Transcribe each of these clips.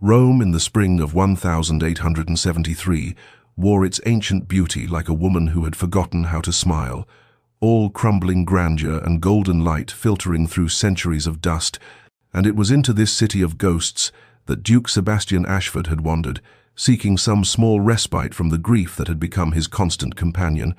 Rome in the spring of 1873 wore its ancient beauty like a woman who had forgotten how to smile, all crumbling grandeur and golden light filtering through centuries of dust, and it was into this city of ghosts that Duke Sebastian Ashford had wandered, seeking some small respite from the grief that had become his constant companion,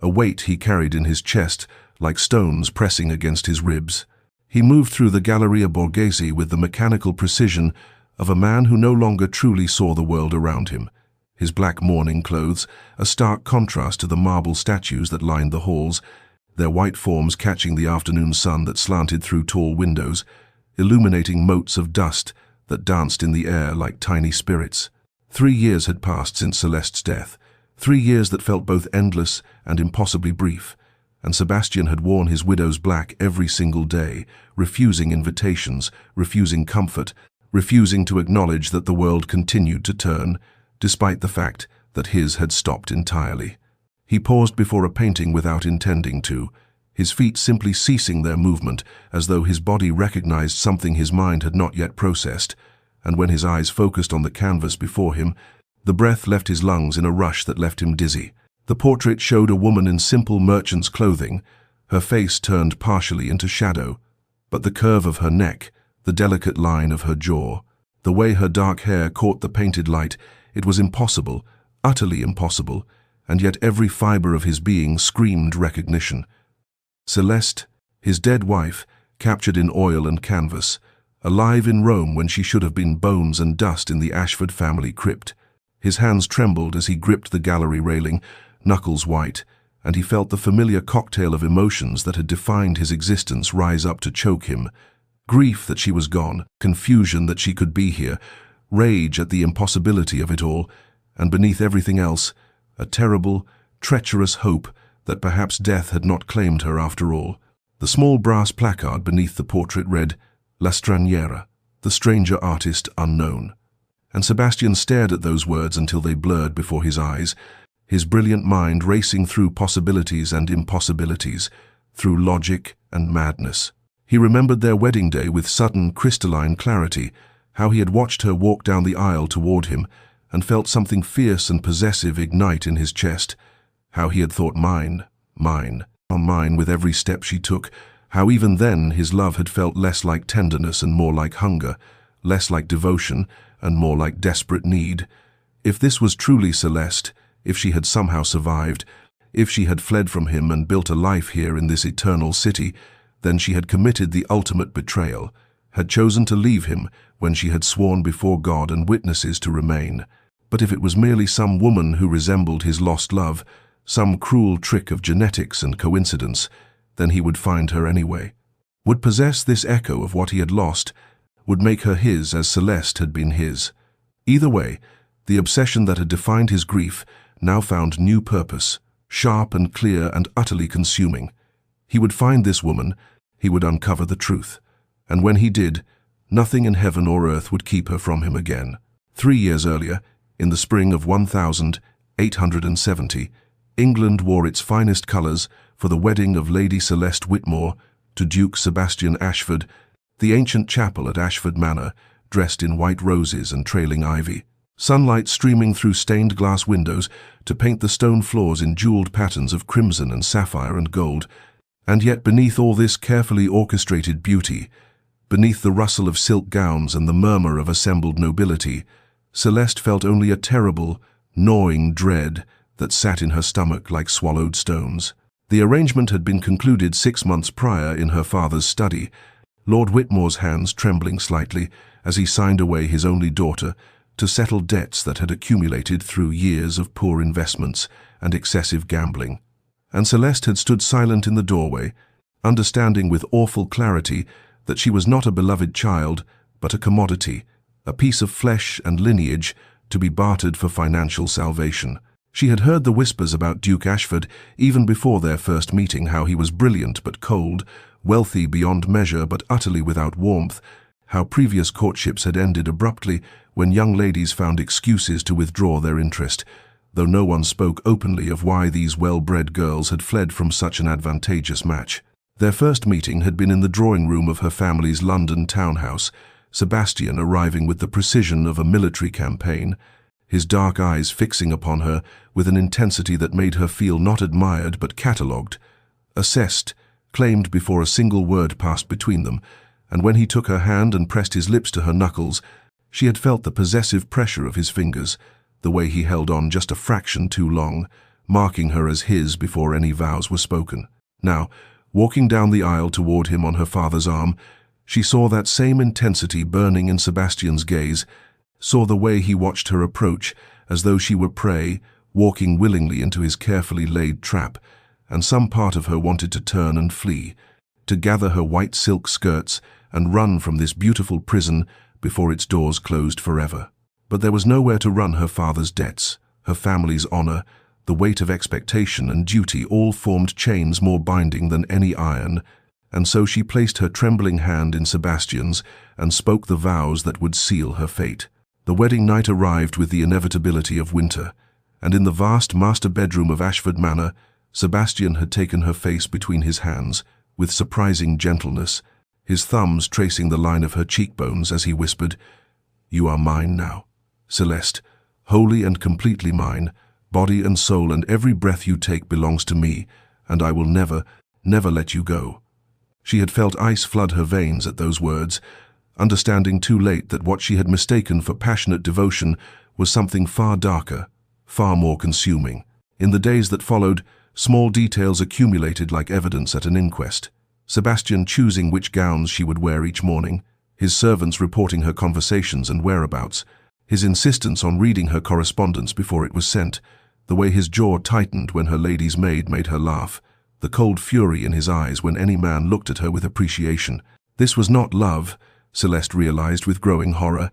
a weight he carried in his chest like stones pressing against his ribs. He moved through the Galleria Borghese with the mechanical precision of a man who no longer truly saw the world around him. His black mourning clothes, a stark contrast to the marble statues that lined the halls, their white forms catching the afternoon sun that slanted through tall windows, illuminating motes of dust that danced in the air like tiny spirits. 3 years had passed since Celeste's death, 3 years that felt both endless and impossibly brief, and Sebastian had worn his widow's black every single day, refusing invitations, refusing comfort, refusing to acknowledge that the world continued to turn, despite the fact that his had stopped entirely. He paused before a painting without intending to, his feet simply ceasing their movement as though his body recognized something his mind had not yet processed, and when his eyes focused on the canvas before him, the breath left his lungs in a rush that left him dizzy. The portrait showed a woman in simple merchant's clothing, her face turned partially into shadow, but the curve of her neck, the delicate line of her jaw, the way her dark hair caught the painted light, it was impossible, utterly impossible, and yet every fiber of his being screamed recognition. Celeste, his dead wife, captured in oil and canvas, alive in Rome when she should have been bones and dust in the Ashford family crypt. His hands trembled as he gripped the gallery railing, knuckles white, and he felt the familiar cocktail of emotions that had defined his existence rise up to choke him. Grief that she was gone, confusion that she could be here, rage at the impossibility of it all, and beneath everything else, a terrible, treacherous hope that perhaps death had not claimed her after all. The small brass placard beneath the portrait read, La Straniera, the stranger artist unknown. And Sebastian stared at those words until they blurred before his eyes, his brilliant mind racing through possibilities and impossibilities, through logic and madness. He remembered their wedding day with sudden, crystalline clarity, how he had watched her walk down the aisle toward him and felt something fierce and possessive ignite in his chest, how he had thought mine with every step she took, how even then his love had felt less like tenderness and more like hunger, less like devotion and more like desperate need. If this was truly Celeste, if she had somehow survived, if she had fled from him and built a life here in this eternal city, then she had committed the ultimate betrayal, had chosen to leave him when she had sworn before God and witnesses to remain. But if it was merely some woman who resembled his lost love, some cruel trick of genetics and coincidence, then he would find her anyway, would possess this echo of what he had lost, would make her his as Celeste had been his. Either way, the obsession that had defined his grief now found new purpose, sharp and clear and utterly consuming. He would find this woman, he would uncover the truth, and when he did, nothing in heaven or earth would keep her from him again. 3 years earlier, in the spring of 1870, England wore its finest colours for the wedding of Lady Celeste Whitmore to Duke Sebastian Ashford, the ancient chapel at Ashford Manor, dressed in white roses and trailing ivy. Sunlight streaming through stained glass windows to paint the stone floors in jewelled patterns of crimson and sapphire and gold. And yet beneath all this carefully orchestrated beauty, beneath the rustle of silk gowns and the murmur of assembled nobility, Celeste felt only a terrible, gnawing dread that sat in her stomach like swallowed stones. The arrangement had been concluded 6 months prior in her father's study, Lord Whitmore's hands trembling slightly as he signed away his only daughter to settle debts that had accumulated through years of poor investments and excessive gambling. And Celeste had stood silent in the doorway, understanding with awful clarity that she was not a beloved child, but a commodity, a piece of flesh and lineage to be bartered for financial salvation. She had heard the whispers about Duke Ashford even before their first meeting, how he was brilliant but cold, wealthy beyond measure but utterly without warmth, how previous courtships had ended abruptly when young ladies found excuses to withdraw their interest, though no one spoke openly of why these well-bred girls had fled from such an advantageous match. Their first meeting had been in the drawing room of her family's London townhouse, Sebastian arriving with the precision of a military campaign, his dark eyes fixing upon her with an intensity that made her feel not admired but catalogued, assessed, claimed before a single word passed between them, and when he took her hand and pressed his lips to her knuckles, she had felt the possessive pressure of his fingers, the way he held on just a fraction too long, marking her as his before any vows were spoken. Now, walking down the aisle toward him on her father's arm, she saw that same intensity burning in Sebastian's gaze, saw the way he watched her approach as though she were prey, walking willingly into his carefully laid trap, and some part of her wanted to turn and flee, to gather her white silk skirts and run from this beautiful prison before its doors closed forever. But there was nowhere to run. Her father's debts, her family's honor, the weight of expectation and duty all formed chains more binding than any iron, and so she placed her trembling hand in Sebastian's and spoke the vows that would seal her fate. The wedding night arrived with the inevitability of winter, and in the vast master bedroom of Ashford Manor, Sebastian had taken her face between his hands, with surprising gentleness, his thumbs tracing the line of her cheekbones as he whispered, "You are mine now, Celeste, wholly and completely mine. Body and soul and every breath you take belongs to me, and I will never, never let you go." She had felt ice flood her veins at those words, understanding too late that what she had mistaken for passionate devotion was something far darker, far more consuming. In the days that followed, small details accumulated like evidence at an inquest. Sebastian choosing which gowns she would wear each morning, his servants reporting her conversations and whereabouts, his insistence on reading her correspondence before it was sent, the way his jaw tightened when her lady's maid made her laugh, the cold fury in his eyes when any man looked at her with appreciation. This was not love, Celeste realized with growing horror.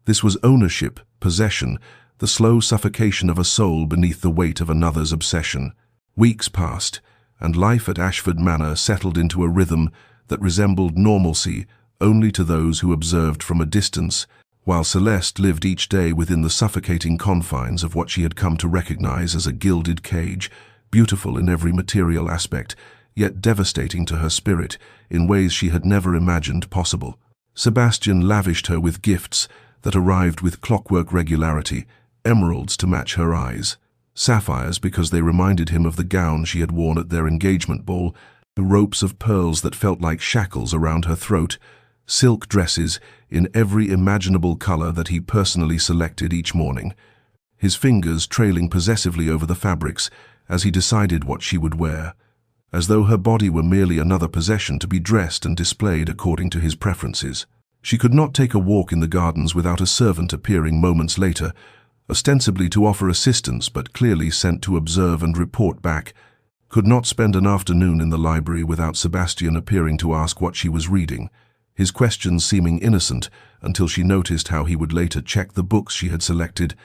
This was ownership, possession, the slow suffocation of a soul beneath the weight of another's obsession. Weeks passed, and life at Ashford Manor settled into a rhythm that resembled normalcy only to those who observed from a distance, while Celeste lived each day within the suffocating confines of what she had come to recognize as a gilded cage, beautiful in every material aspect, yet devastating to her spirit in ways she had never imagined possible. Sebastian lavished her with gifts that arrived with clockwork regularity, emeralds to match her eyes, sapphires because they reminded him of the gown she had worn at their engagement ball, the ropes of pearls that felt like shackles around her throat, silk dresses in every imaginable color that he personally selected each morning, his fingers trailing possessively over the fabrics as he decided what she would wear, as though her body were merely another possession to be dressed and displayed according to his preferences. She could not take a walk in the gardens without a servant appearing moments later, ostensibly to offer assistance but clearly sent to observe and report back, could not spend an afternoon in the library without Sebastian appearing to ask what she was reading, his questions seeming innocent until she noticed how he would later check the books she had selected,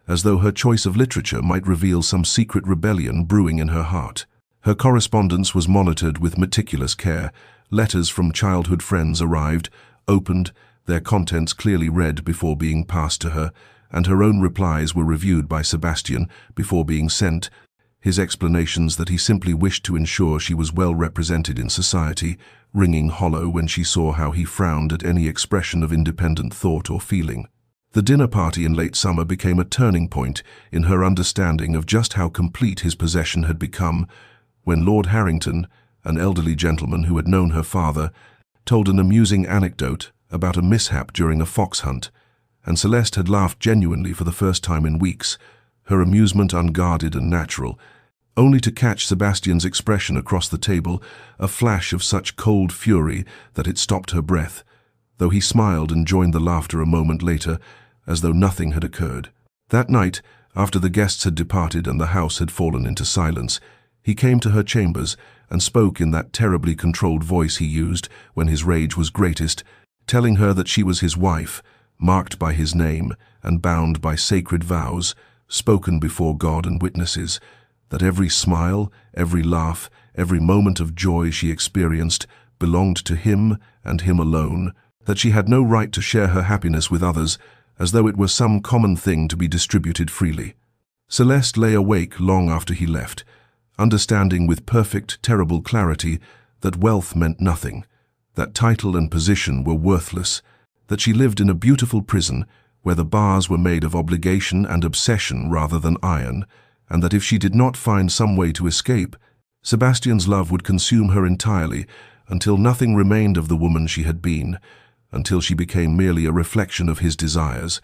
as though her choice of literature might reveal some secret rebellion brewing in her heart. Her correspondence was monitored with meticulous care. Letters from childhood friends arrived, opened, their contents clearly read before being passed to her, and her own replies were reviewed by Sebastian before being sent, his explanations that he simply wished to ensure she was well represented in society, ringing hollow when she saw how he frowned at any expression of independent thought or feeling. The dinner party in late summer became a turning point in her understanding of just how complete his possession had become, when Lord Harrington, an elderly gentleman who had known her father, told an amusing anecdote about a mishap during a fox hunt, and Celeste had laughed genuinely for the first time in weeks, her amusement unguarded and natural, only to catch Sebastian's expression across the table, a flash of such cold fury that it stopped her breath, though he smiled and joined the laughter a moment later, as though nothing had occurred. That night, after the guests had departed and the house had fallen into silence, he came to her chambers and spoke in that terribly controlled voice he used when his rage was greatest, telling her that she was his wife, marked by his name and bound by sacred vows, spoken before God and witnesses, that every smile, every laugh, every moment of joy she experienced belonged to him and him alone, that she had no right to share her happiness with others, as though it were some common thing to be distributed freely. Celeste lay awake long after he left, understanding with perfect, terrible clarity that wealth meant nothing, that title and position were worthless, that she lived in a beautiful prison where the bars were made of obligation and obsession rather than iron, and that if she did not find some way to escape, Sebastian's love would consume her entirely until nothing remained of the woman she had been, until she became merely a reflection of his desires,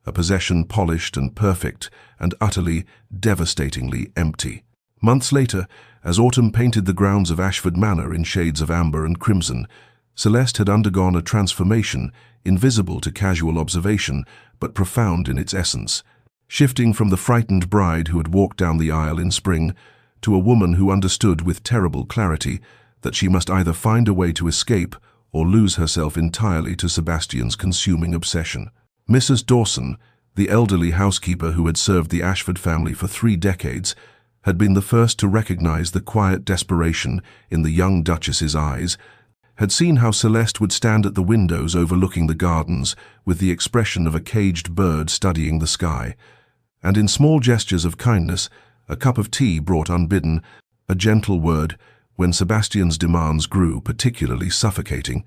a possession polished and perfect and utterly, devastatingly empty. Months later, as autumn painted the grounds of Ashford Manor in shades of amber and crimson, Celeste had undergone a transformation invisible to casual observation but profound in its essence, shifting from the frightened bride who had walked down the aisle in spring to a woman who understood with terrible clarity that she must either find a way to escape or lose herself entirely to Sebastian's consuming obsession. Mrs. Dawson, the elderly housekeeper who had served the Ashford family for 3 decades, had been the first to recognize the quiet desperation in the young Duchess's eyes, had seen how Celeste would stand at the windows overlooking the gardens with the expression of a caged bird studying the sky, and in small gestures of kindness, a cup of tea brought unbidden, a gentle word, when Sebastian's demands grew particularly suffocating,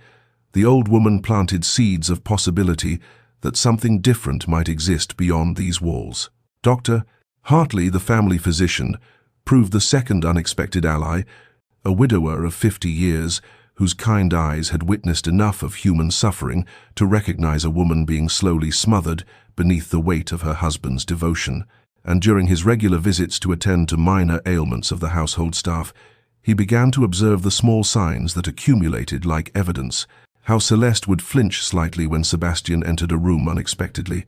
the old woman planted seeds of possibility that something different might exist beyond these walls. Dr. Hartley, the family physician, proved the second unexpected ally, a widower of 50 years, whose kind eyes had witnessed enough of human suffering to recognize a woman being slowly smothered beneath the weight of her husband's devotion. And during his regular visits to attend to minor ailments of the household staff, he began to observe the small signs that accumulated like evidence, how Celeste would flinch slightly when Sebastian entered a room unexpectedly,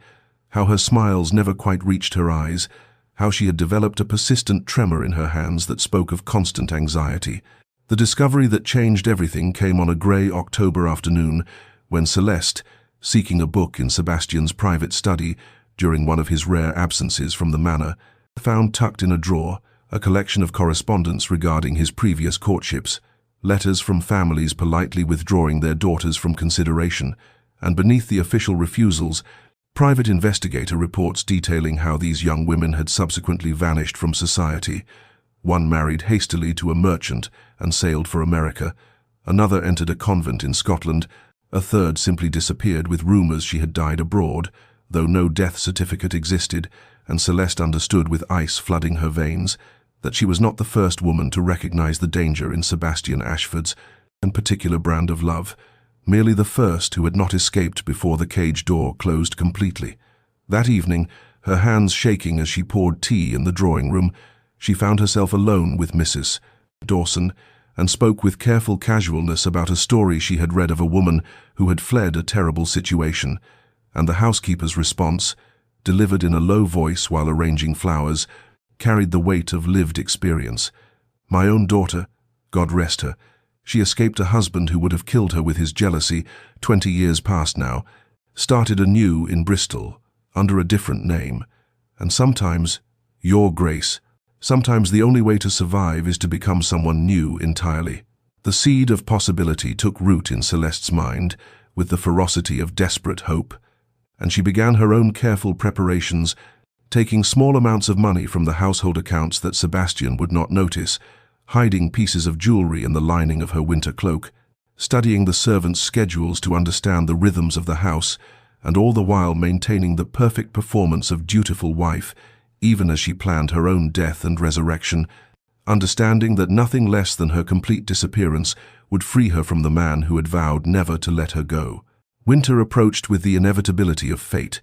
how her smiles never quite reached her eyes, how she had developed a persistent tremor in her hands that spoke of constant anxiety. The discovery that changed everything came on a grey October afternoon when Celeste, seeking a book in Sebastian's private study during one of his rare absences from the manor, found tucked in a drawer a collection of correspondence regarding his previous courtships, letters from families politely withdrawing their daughters from consideration, and beneath the official refusals, private investigator reports detailing how these young women had subsequently vanished from society. One married hastily to a merchant and sailed for America, another entered a convent in Scotland, a third simply disappeared with rumors she had died abroad, though no death certificate existed, and Celeste understood with ice flooding her veins that she was not the first woman to recognize the danger in Sebastian Ashford's and particular brand of love, merely the first who had not escaped before the cage door closed completely. That evening, her hands shaking as she poured tea in the drawing room, she found herself alone with Mrs. Dawson and spoke with careful casualness about a story she had read of a woman who had fled a terrible situation, and the housekeeper's response, delivered in a low voice while arranging flowers, carried the weight of lived experience. My own daughter, God rest her, she escaped a husband who would have killed her with his jealousy 20 years past now, started anew in Bristol, under a different name, and sometimes, Your Grace, sometimes the only way to survive is to become someone new entirely. The seed of possibility took root in Celeste's mind with the ferocity of desperate hope, and she began her own careful preparations, taking small amounts of money from the household accounts that Sebastian would not notice, hiding pieces of jewelry in the lining of her winter cloak, studying the servants' schedules to understand the rhythms of the house, and all the while maintaining the perfect performance of dutiful wife, even as she planned her own death and resurrection, understanding that nothing less than her complete disappearance would free her from the man who had vowed never to let her go. Winter approached with the inevitability of fate,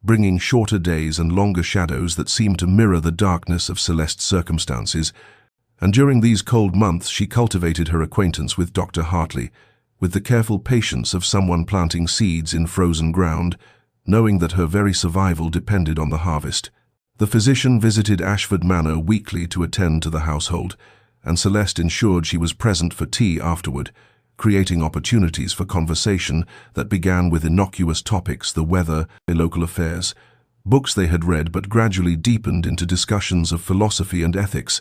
bringing shorter days and longer shadows that seemed to mirror the darkness of Celeste's circumstances, and during these cold months she cultivated her acquaintance with Dr. Hartley, with the careful patience of someone planting seeds in frozen ground, knowing that her very survival depended on the harvest. The physician visited Ashford Manor weekly to attend to the household, and Celeste ensured she was present for tea afterward, creating opportunities for conversation that began with innocuous topics, the weather, local affairs, books they had read, but gradually deepened into discussions of philosophy and ethics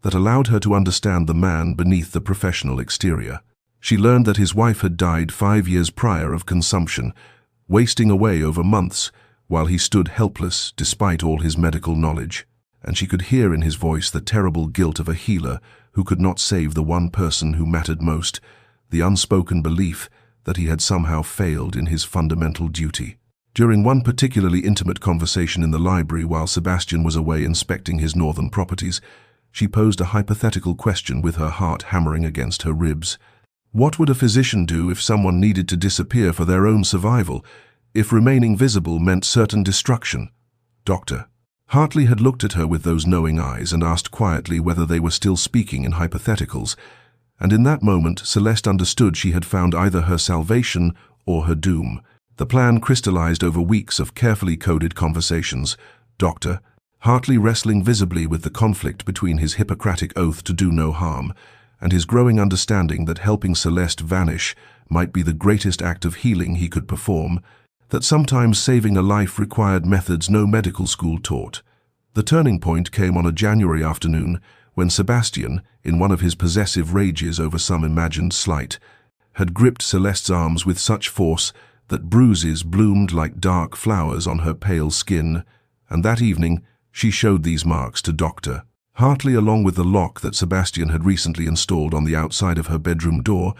that allowed her to understand the man beneath the professional exterior. She learned that his wife had died 5 years prior of consumption, wasting away over months while he stood helpless despite all his medical knowledge, and she could hear in his voice the terrible guilt of a healer who could not save the one person who mattered most, the unspoken belief that he had somehow failed in his fundamental duty. During one particularly intimate conversation in the library while Sebastian was away inspecting his northern properties, she posed a hypothetical question with her heart hammering against her ribs. What would a physician do if someone needed to disappear for their own survival, if remaining visible meant certain destruction? Doctor. Hartley had looked at her with those knowing eyes and asked quietly whether they were still speaking in hypotheticals, and in that moment Celeste understood she had found either her salvation or her doom. The plan crystallized over weeks of carefully coded conversations. Doctor. Hartley wrestling visibly with the conflict between his Hippocratic oath to do no harm and his growing understanding that helping Celeste vanish might be the greatest act of healing he could perform, that sometimes saving a life required methods no medical school taught. The turning point came on a January afternoon when Sebastian, in one of his possessive rages over some imagined slight, had gripped Celeste's arms with such force that bruises bloomed like dark flowers on her pale skin, and that evening she showed these marks to Dr. Hartley along with the lock that Sebastian had recently installed on the outside of her bedroom door,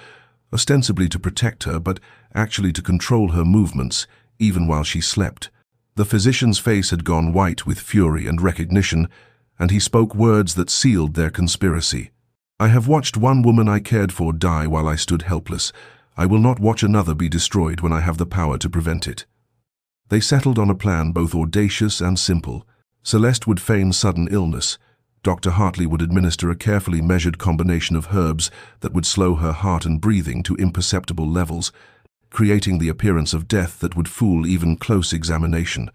ostensibly to protect her but actually to control her movements, even while she slept. The physician's face had gone white with fury and recognition, and he spoke words that sealed their conspiracy. I have watched one woman I cared for die while I stood helpless. I will not watch another be destroyed when I have the power to prevent it. They settled on a plan both audacious and simple. Celeste would feign sudden illness. Dr. Hartley would administer a carefully measured combination of herbs that would slow her heart and breathing to imperceptible levels, creating the appearance of death that would fool even close examination.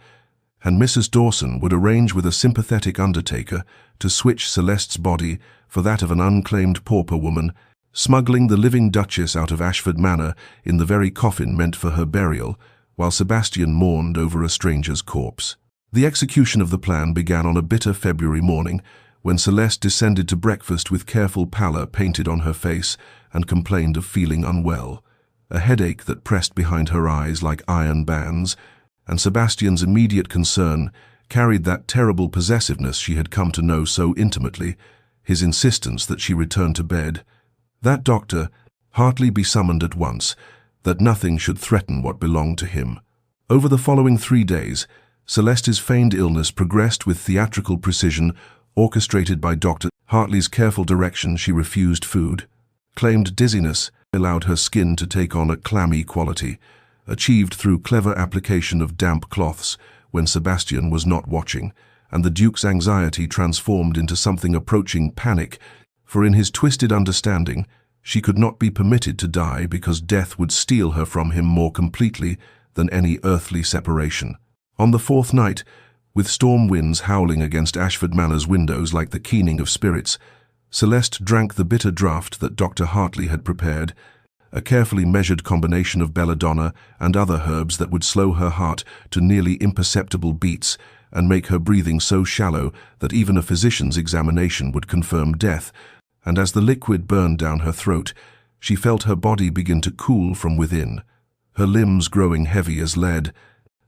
And Mrs. Dawson would arrange with a sympathetic undertaker to switch Celeste's body for that of an unclaimed pauper woman, smuggling the living Duchess out of Ashford Manor in the very coffin meant for her burial, while Sebastian mourned over a stranger's corpse. The execution of the plan began on a bitter February morning, when Celeste descended to breakfast with careful pallor painted on her face and complained of feeling unwell, a headache that pressed behind her eyes like iron bands, and Sebastian's immediate concern carried that terrible possessiveness she had come to know so intimately, his insistence that she return to bed. That Dr. Hartley be summoned at once, that nothing should threaten what belonged to him. Over the following 3 days, Celeste's feigned illness progressed with theatrical precision, orchestrated by Dr. Hartley's careful direction. She refused food, claimed dizziness, allowed her skin to take on a clammy quality, achieved through clever application of damp cloths when Sebastian was not watching, and the Duke's anxiety transformed into something approaching panic, for in his twisted understanding, she could not be permitted to die because death would steal her from him more completely than any earthly separation. On the 4th night, with storm winds howling against Ashford Manor's windows like the keening of spirits, Celeste drank the bitter draught that Dr. Hartley had prepared, a carefully measured combination of belladonna and other herbs that would slow her heart to nearly imperceptible beats and make her breathing so shallow that even a physician's examination would confirm death, and as the liquid burned down her throat, she felt her body begin to cool from within, her limbs growing heavy as lead,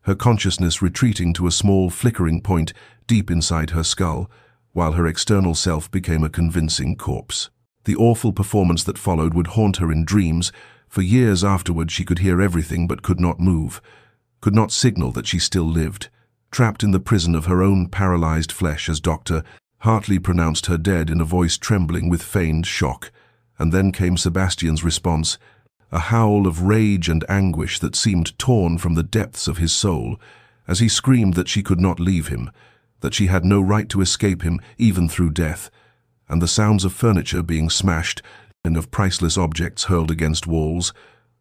her consciousness retreating to a small flickering point deep inside her skull, while her external self became a convincing corpse. The awful performance that followed would haunt her in dreams. For years afterward she could hear everything but could not move, could not signal that she still lived, trapped in the prison of her own paralyzed flesh as Dr. Hartley pronounced her dead in a voice trembling with feigned shock. And then came Sebastian's response, a howl of rage and anguish that seemed torn from the depths of his soul, as he screamed that she could not leave him, that she had no right to escape him even through death, and the sounds of furniture being smashed and of priceless objects hurled against walls,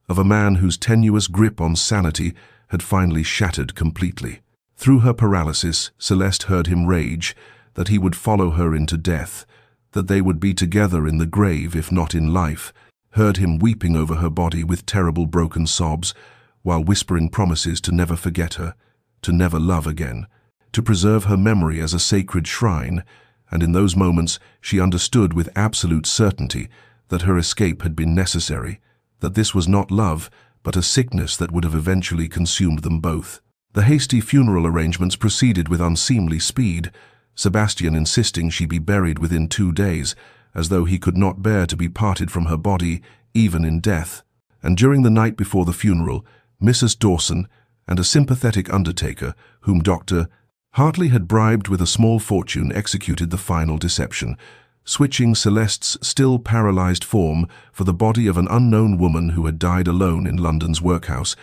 of a man whose tenuous grip on sanity had finally shattered completely. Through her paralysis, Celeste heard him rage that he would follow her into death, that they would be together in the grave if not in life, heard him weeping over her body with terrible broken sobs, while whispering promises to never forget her, to never love again, to preserve her memory as a sacred shrine, and in those moments she understood with absolute certainty that her escape had been necessary, that this was not love, but a sickness that would have eventually consumed them both. The hasty funeral arrangements proceeded with unseemly speed, Sebastian insisting she be buried within 2 days, as though he could not bear to be parted from her body, even in death, and during the night before the funeral, Mrs. Dawson and a sympathetic undertaker, whom Dr. Hartley had bribed with a small fortune, executed the final deception, switching Celeste's still paralyzed form for the body of an unknown woman who had died alone in London's workhouse.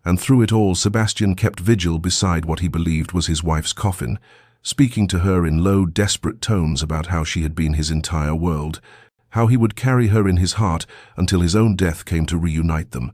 And through it all, Sebastian kept vigil beside what he believed was his wife's coffin, speaking to her in low, desperate tones about how she had been his entire world, how he would carry her in his heart until his own death came to reunite them,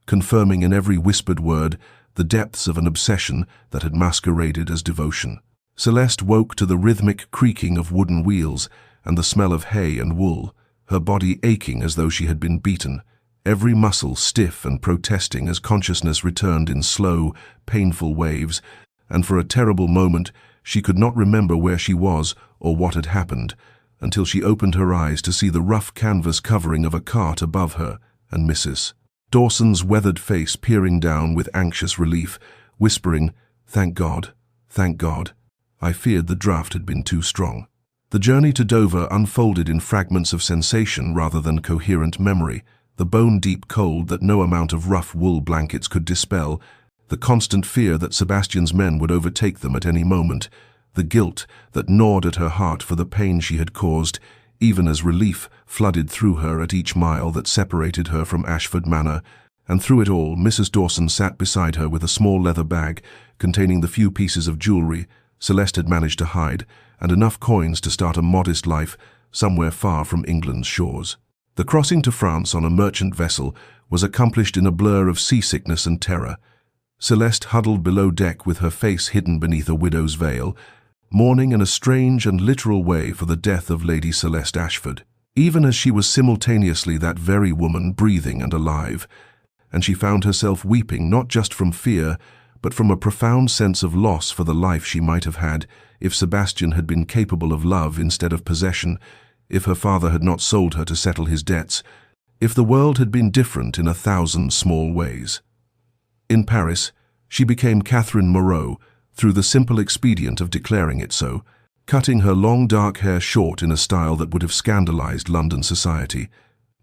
confirming in every whispered word the depths of an obsession that had masqueraded as devotion. Celeste woke to the rhythmic creaking of wooden wheels and the smell of hay and wool, her body aching as though she had been beaten, every muscle stiff and protesting as consciousness returned in slow, painful waves, and for a terrible moment she could not remember where she was or what had happened, until she opened her eyes to see the rough canvas covering of a cart above her and Mrs. Dawson's weathered face peering down with anxious relief, whispering, "Thank God, thank God." I feared the draught had been too strong. The journey to Dover unfolded in fragments of sensation rather than coherent memory, the bone-deep cold that no amount of rough wool blankets could dispel, the constant fear that Sebastian's men would overtake them at any moment, the guilt that gnawed at her heart for the pain she had caused, even as relief flooded through her at each mile that separated her from Ashford Manor. And through it all, Mrs. Dawson sat beside her with a small leather bag containing the few pieces of jewellery Celeste had managed to hide, and enough coins to start a modest life somewhere far from England's shores. The crossing to France on a merchant vessel was accomplished in a blur of seasickness and terror. Celeste huddled below deck with her face hidden beneath a widow's veil, mourning in a strange and literal way for the death of Lady Celeste Ashford, even as she was simultaneously that very woman breathing and alive, and she found herself weeping not just from fear, but from a profound sense of loss for the life she might have had if Sebastian had been capable of love instead of possession, if her father had not sold her to settle his debts, if the world had been different in 1,000 small ways. In Paris, she became Catherine Moreau through the simple expedient of declaring it so, cutting her long dark hair short in a style that would have scandalized London society,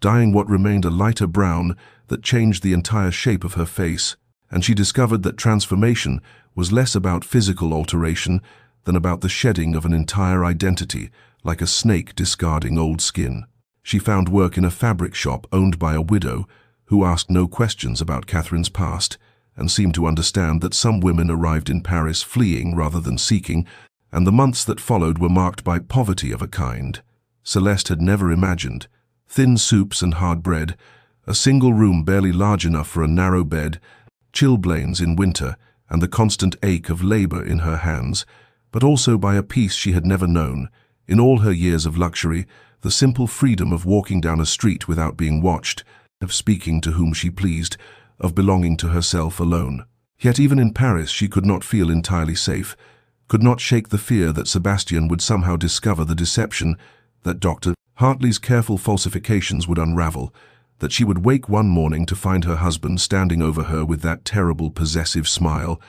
dyeing what remained a lighter brown that changed the entire shape of her face, and she discovered that transformation was less about physical alteration than about the shedding of an entire identity, like a snake discarding old skin. She found work in a fabric shop owned by a widow who asked no questions about Catherine's past and seemed to understand that some women arrived in Paris fleeing rather than seeking, and the months that followed were marked by poverty of a kind Celeste had never imagined. Thin soups and hard bread, a single room barely large enough for a narrow bed, chilblains in winter, and the constant ache of labor in her hands, but also by a peace she had never known. In all her years of luxury, the simple freedom of walking down a street without being watched, of speaking to whom she pleased, of belonging to herself alone. Yet even in Paris she could not feel entirely safe, could not shake the fear that Sebastian would somehow discover the deception, that Dr. Hartley's careful falsifications would unravel, that she would wake one morning to find her husband standing over her with that terrible possessive smile.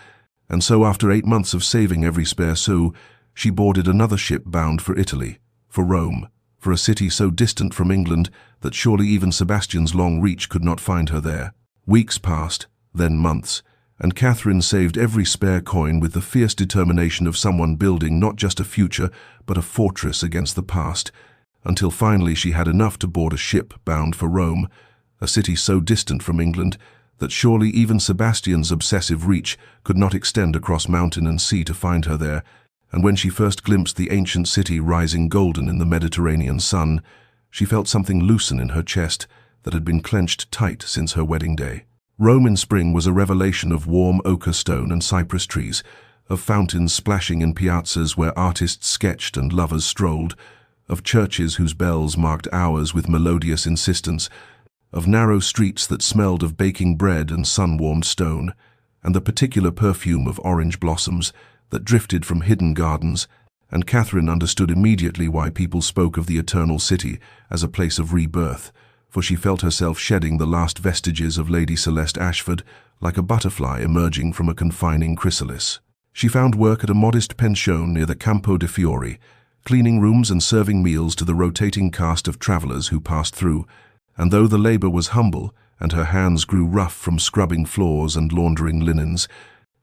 And so after 8 months of saving every spare sou, she boarded another ship bound for Italy, for Rome, for a city so distant from England that surely even Sebastian's long reach could not find her there. Weeks passed, then months, and Catherine saved every spare coin with the fierce determination of someone building not just a future, but a fortress against the past, until finally she had enough to board a ship bound for Rome, a city so distant from England that surely even Sebastian's obsessive reach could not extend across mountain and sea to find her there. And when she first glimpsed the ancient city rising golden in the Mediterranean sun, she felt something loosen in her chest that had been clenched tight since her wedding day. Rome in spring was a revelation of warm ochre stone and cypress trees, of fountains splashing in piazzas where artists sketched and lovers strolled, of churches whose bells marked hours with melodious insistence, of narrow streets that smelled of baking bread and sun-warmed stone, and the particular perfume of orange blossoms that drifted from hidden gardens, and Catherine understood immediately why people spoke of the Eternal City as a place of rebirth, for she felt herself shedding the last vestiges of Lady Celeste Ashford like a butterfly emerging from a confining chrysalis. She found work at a modest pension near the Campo de' Fiori, cleaning rooms and serving meals to the rotating cast of travellers who passed through, and though the labour was humble and her hands grew rough from scrubbing floors and laundering linens.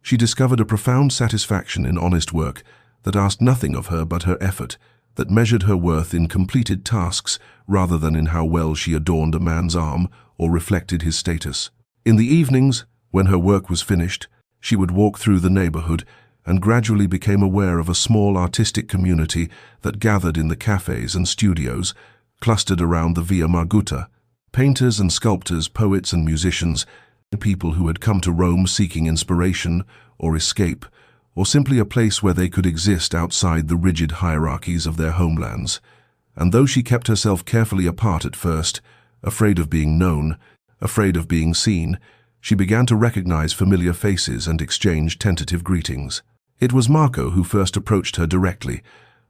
She discovered a profound satisfaction in honest work that asked nothing of her but her effort, that measured her worth in completed tasks rather than in how well she adorned a man's arm or reflected his status. In the evenings, when her work was finished, she would walk through the neighborhood and gradually became aware of a small artistic community that gathered in the cafes and studios clustered around the Via Margutta. Painters and sculptors, poets and musicians, people who had come to Rome seeking inspiration or escape, or simply a place where they could exist outside the rigid hierarchies of their homelands. And though she kept herself carefully apart at first, afraid of being known, afraid of being seen, she began to recognize familiar faces and exchange tentative greetings. It was Marco who first approached her directly,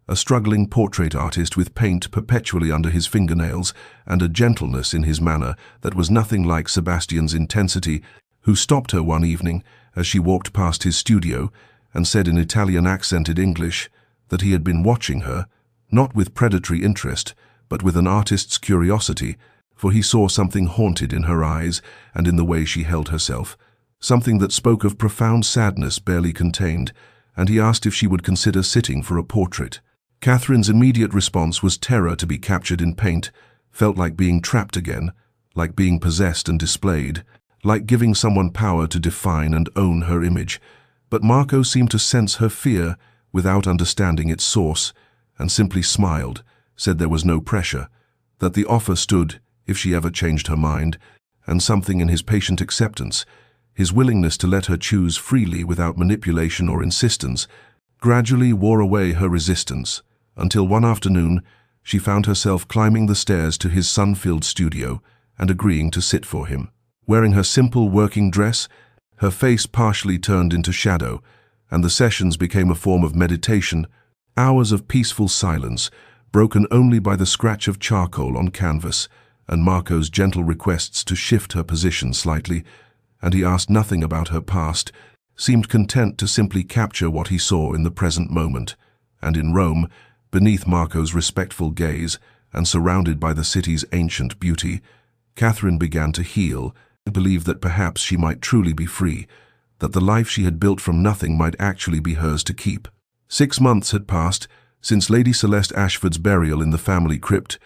a struggling portrait artist with paint perpetually under his fingernails and a gentleness in his manner that was nothing like Sebastian's intensity, who stopped her one evening as she walked past his studio and said in Italian-accented English that he had been watching her, not with predatory interest, but with an artist's curiosity, for he saw something haunted in her eyes and in the way she held herself, something that spoke of profound sadness barely contained, and he asked if she would consider sitting for a portrait. Catherine's immediate response was terror to be captured in paint, felt like being trapped again, like being possessed and displayed, like giving someone power to define and own her image. But Marco seemed to sense her fear without understanding its source, and simply smiled, said there was no pressure, that the offer stood if she ever changed her mind, and something in his patient acceptance, his willingness to let her choose freely without manipulation or insistence, gradually wore away her resistance, until one afternoon she found herself climbing the stairs to his sun-filled studio and agreeing to sit for him. Wearing her simple working dress, her face partially turned into shadow, and the sessions became a form of meditation, hours of peaceful silence, broken only by the scratch of charcoal on canvas, and Marco's gentle requests to shift her position slightly, and he asked nothing about her past, seemed content to simply capture what he saw in the present moment. And in Rome, beneath Marco's respectful gaze and surrounded by the city's ancient beauty, Catherine began to heal, and believed that perhaps she might truly be free, that the life she had built from nothing might actually be hers to keep. 6 months had passed since Lady Celeste Ashford's burial in the family crypt,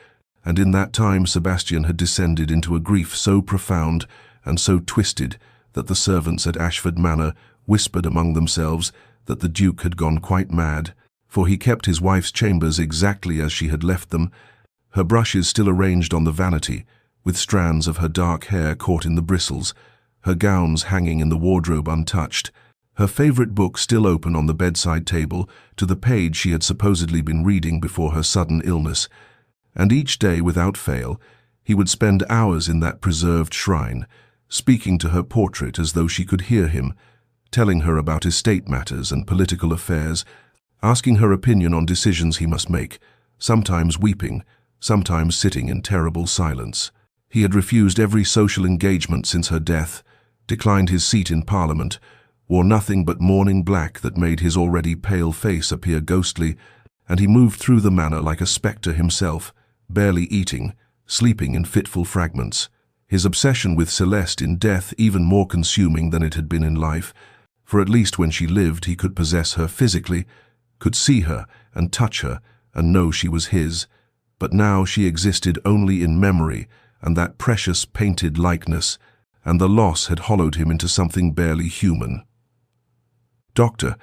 and in that time Sebastian had descended into a grief so profound and so twisted that the servants at Ashford Manor whispered among themselves that the Duke had gone quite mad, for he kept his wife's chambers exactly as she had left them, her brushes still arranged on the vanity, with strands of her dark hair caught in the bristles, her gowns hanging in the wardrobe untouched, her favorite book still open on the bedside table to the page she had supposedly been reading before her sudden illness, and each day without fail he would spend hours in that preserved shrine, speaking to her portrait as though she could hear him, telling her about estate matters and political affairs, asking her opinion on decisions he must make, sometimes weeping, sometimes sitting in terrible silence. He had refused every social engagement since her death, declined his seat in Parliament, wore nothing but mourning black that made his already pale face appear ghostly, and he moved through the manor like a spectre himself, barely eating, sleeping in fitful fragments. His obsession with Celeste in death even more consuming than it had been in life, for at least when she lived he could possess her physically, could see her and touch her and know she was his, but now she existed only in memory and that precious painted likeness, and the loss had hollowed him into something barely human. Dr.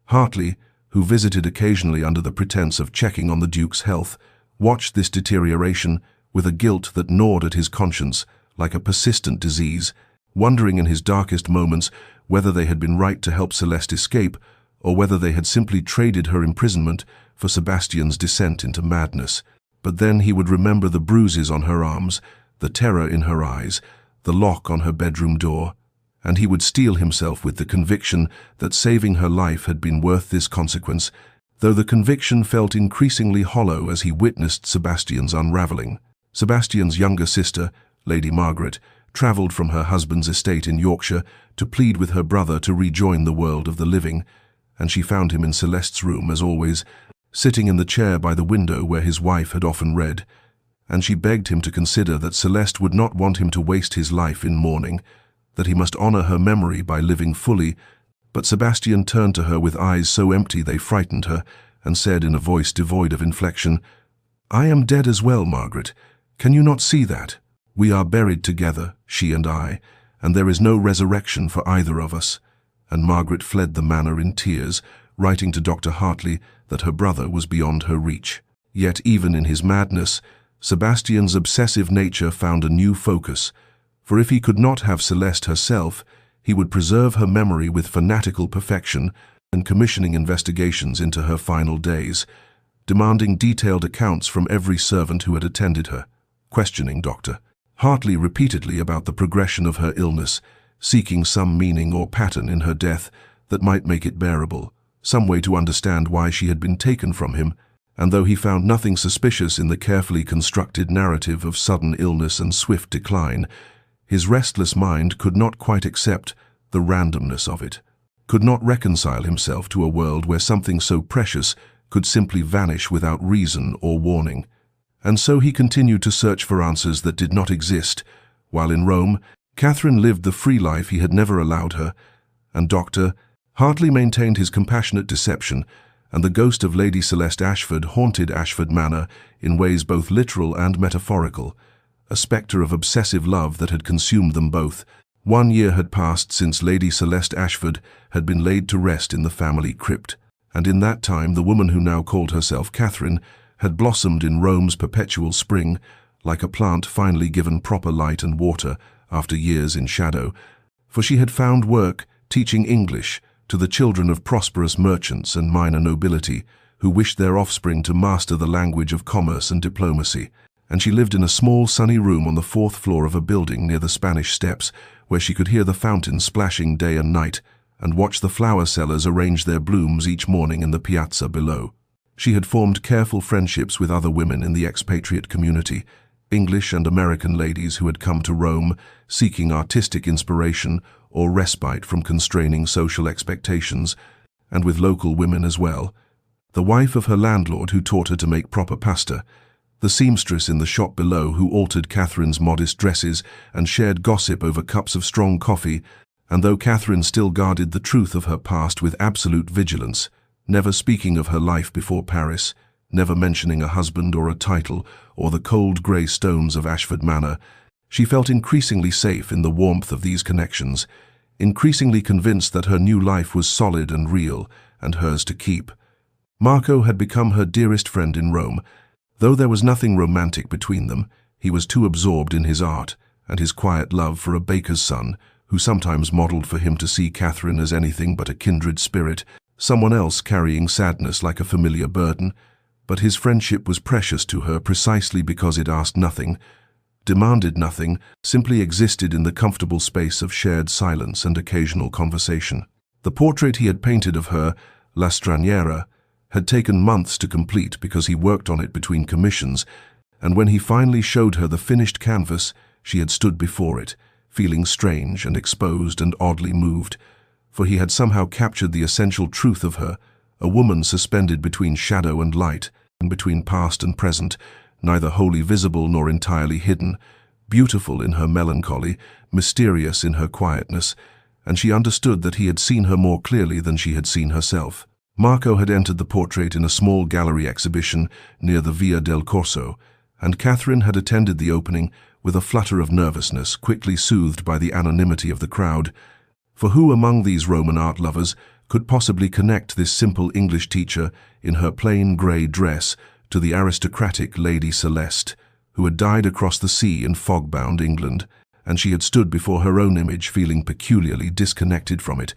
Hartley, who visited occasionally under the pretense of checking on the Duke's health, watched this deterioration with a guilt that gnawed at his conscience like a persistent disease, wondering in his darkest moments whether they had been right to help Celeste escape, or whether they had simply traded her imprisonment for Sebastian's descent into madness. But then he would remember the bruises on her arms, the terror in her eyes, the lock on her bedroom door, and he would steel himself with the conviction that saving her life had been worth this consequence, though the conviction felt increasingly hollow as he witnessed Sebastian's unraveling. Sebastian's younger sister, Lady Margaret, travelled from her husband's estate in Yorkshire to plead with her brother to rejoin the world of the living, and she found him in Celeste's room as always, sitting in the chair by the window where his wife had often read, and she begged him to consider that Celeste would not want him to waste his life in mourning, that he must honor her memory by living fully. But Sebastian turned to her with eyes so empty they frightened her, and said in a voice devoid of inflection, "I am dead as well, Margaret. Can you not see that? We are buried together, she and I, and there is no resurrection for either of us." And Margaret fled the manor in tears, writing to Dr. Hartley that her brother was beyond her reach. Yet even in his madness, Sebastian's obsessive nature found a new focus, for if he could not have Celeste herself, he would preserve her memory with fanatical perfection and commissioning investigations into her final days, demanding detailed accounts from every servant who had attended her, questioning Dr. Hartley repeatedly about the progression of her illness, seeking some meaning or pattern in her death that might make it bearable, some way to understand why she had been taken from him. And though he found nothing suspicious in the carefully constructed narrative of sudden illness and swift decline, his restless mind could not quite accept the randomness of it, could not reconcile himself to a world where something so precious could simply vanish without reason or warning. And so he continued to search for answers that did not exist. While in Rome, Catherine lived the free life he had never allowed her, and Dr. Hartley maintained his compassionate deception, and the ghost of Lady Celeste Ashford haunted Ashford Manor in ways both literal and metaphorical, a spectre of obsessive love that had consumed them both. 1 year had passed since Lady Celeste Ashford had been laid to rest in the family crypt, and in that time the woman who now called herself Catherine had blossomed in Rome's perpetual spring, like a plant finally given proper light and water after years in shadow, for she had found work teaching English to the children of prosperous merchants and minor nobility who wished their offspring to master the language of commerce and diplomacy, and she lived in a small sunny room on the 4th floor of a building near the Spanish Steps, where she could hear the fountain splashing day and night and watch the flower sellers arrange their blooms each morning in the piazza below. She had formed careful friendships with other women in the expatriate community, English and American ladies who had come to Rome seeking artistic inspiration or respite from constraining social expectations, and with local women as well. The wife of her landlord who taught her to make proper pasta, the seamstress in the shop below who altered Catherine's modest dresses and shared gossip over cups of strong coffee, and though Catherine still guarded the truth of her past with absolute vigilance, never speaking of her life before Paris, never mentioning a husband or a title or the cold grey stones of Ashford Manor, she felt increasingly safe in the warmth of these connections, increasingly convinced that her new life was solid and real and hers to keep. Marco had become her dearest friend in Rome. Though there was nothing romantic between them, he was too absorbed in his art and his quiet love for a baker's son, who sometimes modeled for him to see Catherine as anything but a kindred spirit, someone else carrying sadness like a familiar burden. But his friendship was precious to her precisely because it asked nothing, demanded nothing, simply existed in the comfortable space of shared silence and occasional conversation. The portrait he had painted of her, La Straniera, had taken months to complete because he worked on it between commissions, and when he finally showed her the finished canvas, she had stood before it, feeling strange and exposed and oddly moved, for he had somehow captured the essential truth of her, a woman suspended between shadow and light, and between past and present, neither wholly visible nor entirely hidden, beautiful in her melancholy, mysterious in her quietness, and she understood that he had seen her more clearly than she had seen herself. Marco had entered the portrait in a small gallery exhibition near the Via del Corso, and Catherine had attended the opening with a flutter of nervousness, quickly soothed by the anonymity of the crowd. For who among these Roman art lovers could possibly connect this simple English teacher in her plain grey dress to the aristocratic Lady Celeste, who had died across the sea in fog-bound England, and she had stood before her own image feeling peculiarly disconnected from it,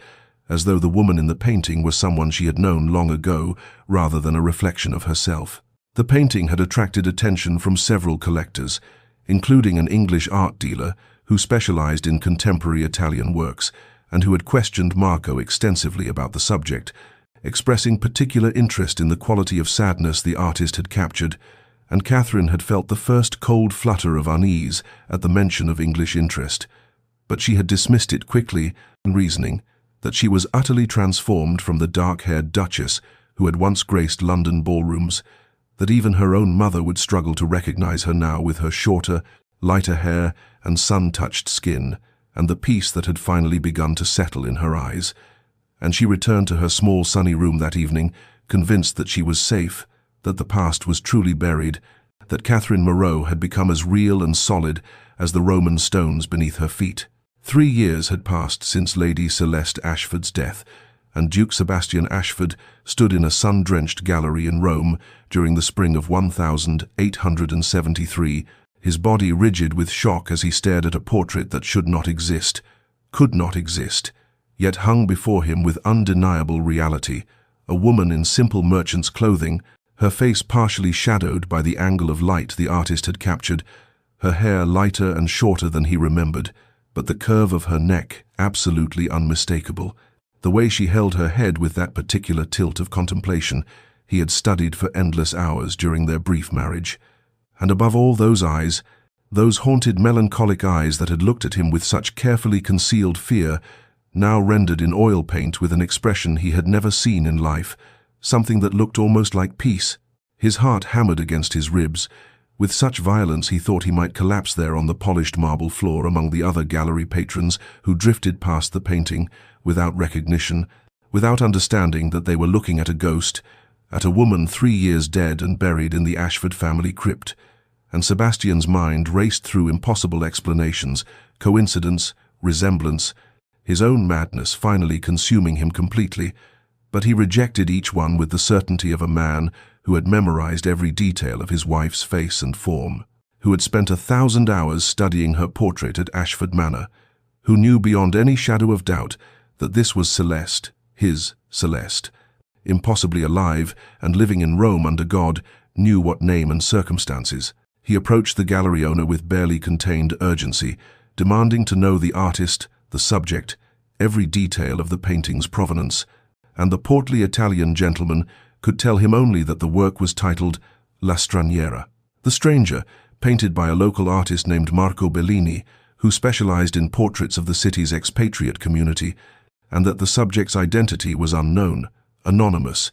as though the woman in the painting were someone she had known long ago rather than a reflection of herself. The painting had attracted attention from several collectors, including an English art dealer who specialized in contemporary Italian works and who had questioned Marco extensively about the subject, expressing particular interest in the quality of sadness the artist had captured, and Catherine had felt the first cold flutter of unease at the mention of English interest. But she had dismissed it quickly, reasoning that she was utterly transformed from the dark-haired duchess who had once graced London ballrooms. that even her own mother would struggle to recognize her now with her shorter, lighter hair and sun-touched skin, and the peace that had finally begun to settle in her eyes. And she returned to her small sunny room that evening, convinced that she was safe, that the past was truly buried, that Catherine Moreau had become as real and solid as the Roman stones beneath her feet. 3 years had passed since Lady Celeste Ashford's death, and Duke Sebastian Ashford stood in a sun-drenched gallery in Rome during the spring of 1873, his body rigid with shock as he stared at a portrait that should not exist, could not exist, yet hung before him with undeniable reality, a woman in simple merchant's clothing, her face partially shadowed by the angle of light the artist had captured, her hair lighter and shorter than he remembered, but the curve of her neck absolutely unmistakable. The way she held her head with that particular tilt of contemplation he had studied for endless hours during their brief marriage. And above all, those eyes, those haunted melancholic eyes that had looked at him with such carefully concealed fear, now rendered in oil paint with an expression he had never seen in life, something that looked almost like peace. His heart hammered against his ribs, with such violence he thought he might collapse there on the polished marble floor among the other gallery patrons who drifted past the painting, without recognition, without understanding that they were looking at a ghost, at a woman 3 years dead and buried in the Ashford family crypt. And Sebastian's mind raced through impossible explanations, coincidence, resemblance, his own madness finally consuming him completely, but he rejected each one with the certainty of a man who had memorized every detail of his wife's face and form, who had spent 1,000 hours studying her portrait at Ashford Manor, who knew beyond any shadow of doubt that this was Celeste, his Celeste, impossibly alive and living in Rome under God, knew what name and circumstances. He approached the gallery owner with barely contained urgency, demanding to know the artist, the subject, every detail of the painting's provenance, and the portly Italian gentleman could tell him only that the work was titled La Straniera. The Stranger, painted by a local artist named Marco Bellini, who specialized in portraits of the city's expatriate community, and that the subject's identity was unknown, anonymous,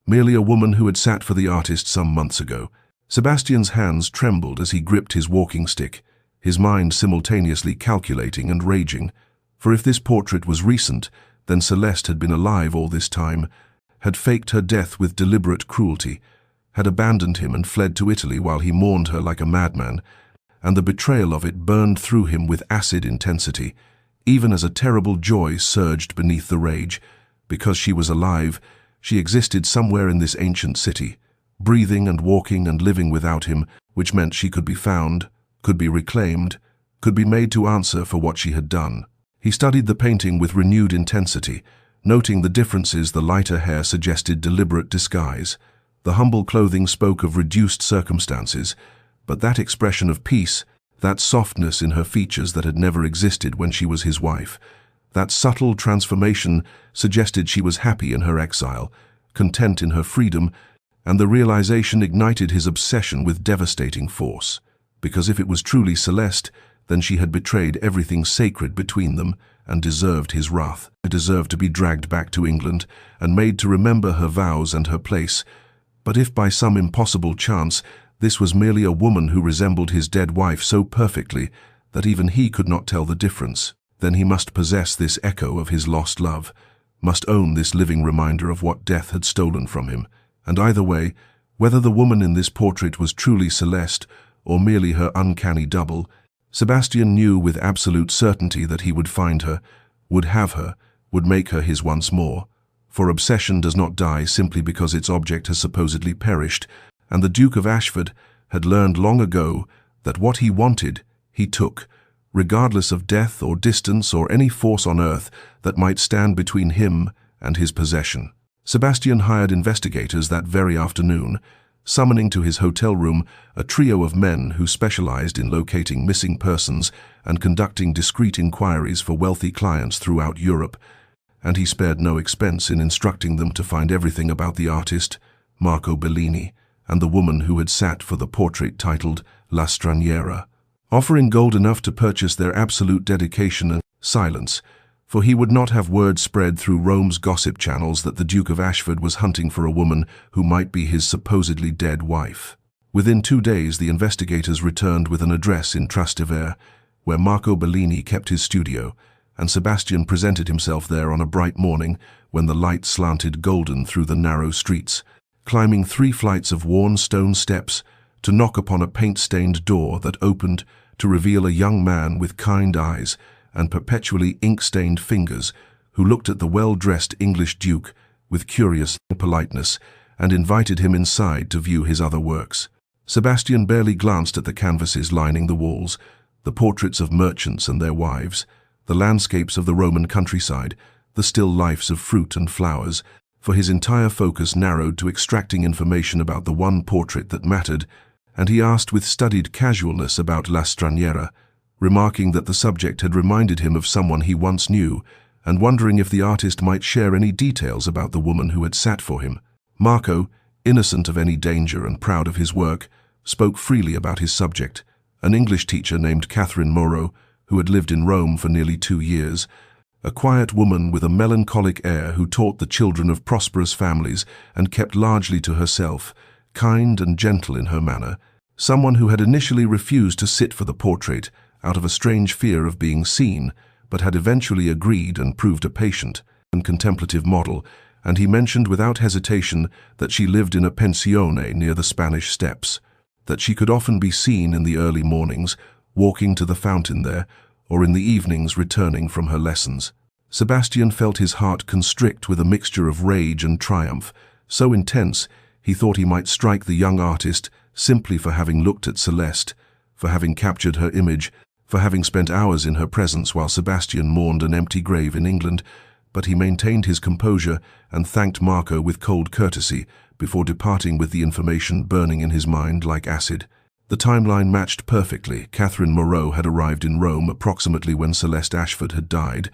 merely a woman who had sat for the artist some months ago. Sebastian's hands trembled as he gripped his walking stick, his mind simultaneously calculating and raging. For if this portrait was recent, then Celeste had been alive all this time, had faked her death with deliberate cruelty, had abandoned him and fled to Italy while he mourned her like a madman, and the betrayal of it burned through him with acid intensity, even as a terrible joy surged beneath the rage. Because she was alive, she existed somewhere in this ancient city, breathing and walking and living without him, which meant she could be found, could be reclaimed, could be made to answer for what she had done. He studied the painting with renewed intensity, noting the differences. The lighter hair suggested deliberate disguise. The humble clothing spoke of reduced circumstances, but that expression of peace, that softness in her features that had never existed when she was his wife, that subtle transformation suggested she was happy in her exile, content in her freedom, and the realization ignited his obsession with devastating force. Because if it was truly Celeste, then she had betrayed everything sacred between them and deserved his wrath. She deserved to be dragged back to England and made to remember her vows and her place. But if by some impossible chance this was merely a woman who resembled his dead wife so perfectly that even he could not tell the difference, then he must possess this echo of his lost love, must own this living reminder of what death had stolen from him. And either way, whether the woman in this portrait was truly Celeste or merely her uncanny double, Sebastian knew with absolute certainty that he would find her, would have her, would make her his once more. For obsession does not die simply because its object has supposedly perished, and the Duke of Ashford had learned long ago that what he wanted, he took, regardless of death or distance or any force on earth that might stand between him and his possession. Sebastian hired investigators that very afternoon, summoning to his hotel room a trio of men who specialized in locating missing persons and conducting discreet inquiries for wealthy clients throughout Europe, and he spared no expense in instructing them to find everything about the artist, Marco Bellini, and the woman who had sat for the portrait titled La Straniera, offering gold enough to purchase their absolute dedication and silence. for he would not have word spread through Rome's gossip channels that the Duke of Ashford was hunting for a woman who might be his supposedly dead wife. Within 2 days, the investigators returned with an address in Trastevere, where Marco Bellini kept his studio, and Sebastian presented himself there on a bright morning when the light slanted golden through the narrow streets, climbing 3 flights of worn stone steps to knock upon a paint-stained door that opened to reveal a young man with kind eyes and perpetually ink-stained fingers who looked at the well-dressed English duke with curious politeness and invited him inside to view his other works. Sebastian barely glanced at the canvases lining the walls, the portraits of merchants and their wives, the landscapes of the Roman countryside, the still lifes of fruit and flowers, for his entire focus narrowed to extracting information about the one portrait that mattered, and he asked with studied casualness about La Straniera, remarking that the subject had reminded him of someone he once knew, and wondering if the artist might share any details about the woman who had sat for him. Marco, innocent of any danger and proud of his work, spoke freely about his subject, an English teacher named Catherine Moreau, who had lived in Rome for nearly 2 years, a quiet woman with a melancholic air who taught the children of prosperous families and kept largely to herself, kind and gentle in her manner, someone who had initially refused to sit for the portrait out of a strange fear of being seen, but had eventually agreed and proved a patient and contemplative model, and he mentioned without hesitation that she lived in a pensione near the Spanish Steps, that she could often be seen in the early mornings, walking to the fountain there, or in the evenings returning from her lessons. Sebastian felt his heart constrict with a mixture of rage and triumph, so intense he thought he might strike the young artist simply for having looked at Celeste, for having captured her image, for having spent hours in her presence while Sebastian mourned an empty grave in England, but he maintained his composure and thanked Marco with cold courtesy before departing with the information burning in his mind like acid. The timeline matched perfectly. Catherine Moreau had arrived in Rome approximately when Celeste Ashford had died,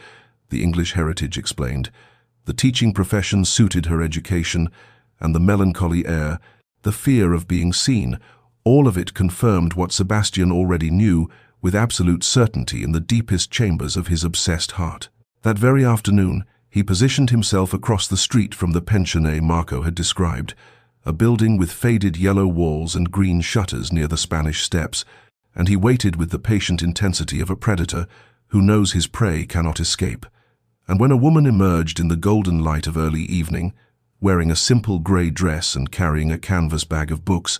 the English Heritage explained. The teaching profession suited her education, and the melancholy air, the fear of being seen, all of it confirmed what Sebastian already knew with absolute certainty in the deepest chambers of his obsessed heart. That very afternoon, he positioned himself across the street from the pensione Marco had described, a building with faded yellow walls and green shutters near the Spanish Steps, and he waited with the patient intensity of a predator who knows his prey cannot escape. And when a woman emerged in the golden light of early evening, wearing a simple grey dress and carrying a canvas bag of books,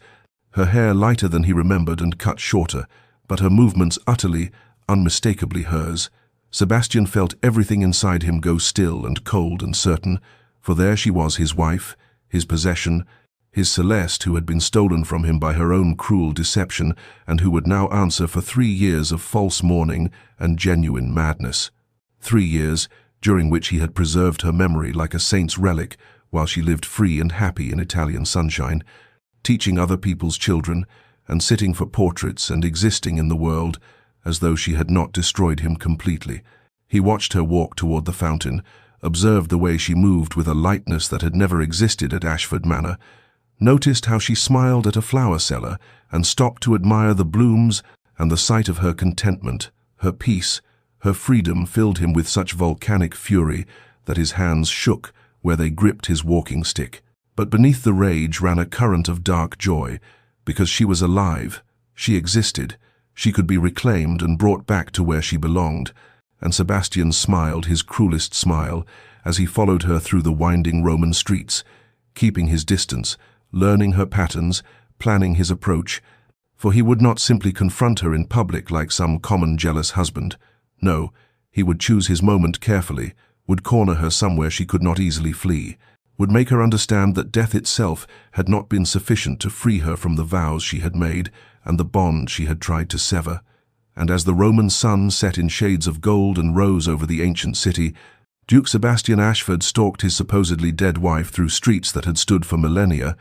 her hair lighter than he remembered and cut shorter, but her movements utterly, unmistakably hers, Sebastian felt everything inside him go still and cold and certain, for there she was, his wife, his possession, his Celeste who had been stolen from him by her own cruel deception and who would now answer for 3 years of false mourning and genuine madness. 3 years during which he had preserved her memory like a saint's relic while she lived free and happy in Italian sunshine, teaching other people's children and sitting for portraits and existing in the world as though she had not destroyed him completely. He watched her walk toward the fountain, observed the way she moved with a lightness that had never existed at Ashford Manor, noticed how she smiled at a flower seller and stopped to admire the blooms, and the sight of her contentment, her peace, her freedom filled him with such volcanic fury that his hands shook where they gripped his walking stick. But beneath the rage ran a current of dark joy, because she was alive, she existed, she could be reclaimed and brought back to where she belonged, and Sebastian smiled his cruelest smile as he followed her through the winding Roman streets, keeping his distance, learning her patterns, planning his approach, for he would not simply confront her in public like some common jealous husband. No, he would choose his moment carefully, would corner her somewhere she could not easily flee, would make her understand that death itself had not been sufficient to free her from the vows she had made and the bond she had tried to sever. And as the Roman sun set in shades of gold and rose over the ancient city, Duke Sebastian Ashford stalked his supposedly dead wife through streets that had stood for millennia,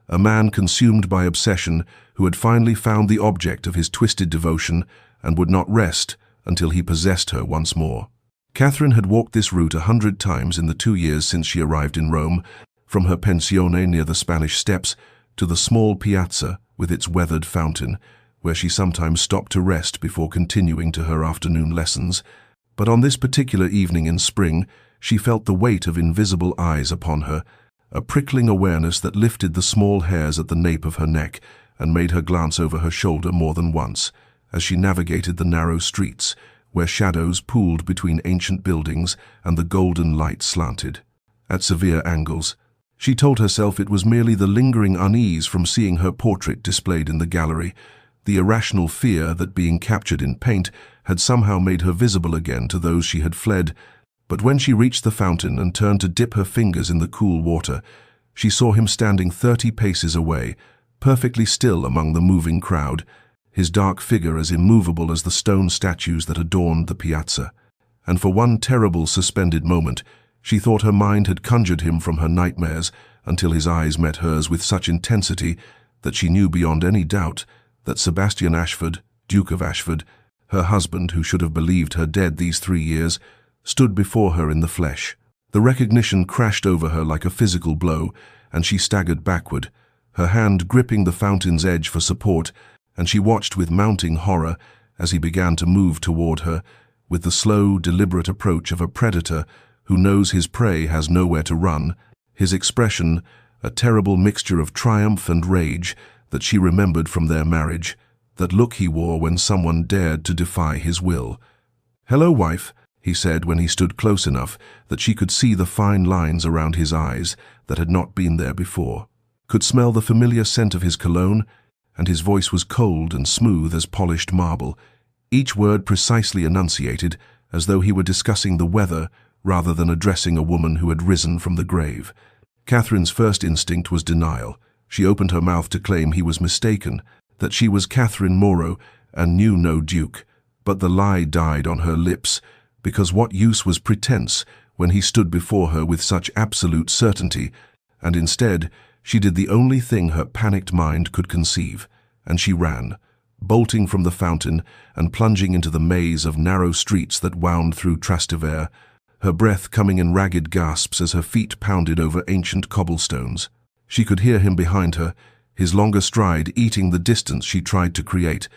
a man consumed by obsession who had finally found the object of his twisted devotion and would not rest until he possessed her once more. Catherine had walked this route 100 times in the 2 years since she arrived in Rome, from her pensione near the Spanish Steps to the small piazza with its weathered fountain, where she sometimes stopped to rest before continuing to her afternoon lessons. But on this particular evening in spring, she felt the weight of invisible eyes upon her, a prickling awareness that lifted the small hairs at the nape of her neck and made her glance over her shoulder more than once, as she navigated the narrow streets, where shadows pooled between ancient buildings and the golden light slanted at severe angles. She told herself it was merely the lingering unease from seeing her portrait displayed in the gallery, the irrational fear that being captured in paint had somehow made her visible again to those she had fled. But when she reached the fountain and turned to dip her fingers in the cool water, she saw him standing 30 paces away, perfectly still among the moving crowd, his dark figure as immovable as the stone statues that adorned the piazza. And for one terrible suspended moment, she thought her mind had conjured him from her nightmares until his eyes met hers with such intensity that she knew beyond any doubt that Sebastian Ashford, Duke of Ashford, her husband who should have believed her dead these 3 years, stood before her in the flesh. The recognition crashed over her like a physical blow, and she staggered backward, her hand gripping the fountain's edge for support, and she watched with mounting horror as he began to move toward her, with the slow, deliberate approach of a predator who knows his prey has nowhere to run, his expression a terrible mixture of triumph and rage that she remembered from their marriage, that look he wore when someone dared to defy his will. "Hello, wife," he said when he stood close enough that she could see the fine lines around his eyes that had not been there before, could smell the familiar scent of his cologne, and his voice was cold and smooth as polished marble, each word precisely enunciated as though he were discussing the weather rather than addressing a woman who had risen from the grave. Catherine's first instinct was denial. She opened her mouth to claim he was mistaken, that she was Catherine Moreau and knew no duke, but the lie died on her lips, because what use was pretense when he stood before her with such absolute certainty, and instead she did the only thing her panicked mind could conceive, and she ran, bolting from the fountain and plunging into the maze of narrow streets that wound through Trastevere, her breath coming in ragged gasps as her feet pounded over ancient cobblestones. She could hear him behind her, his longer stride eating the distance she tried to create,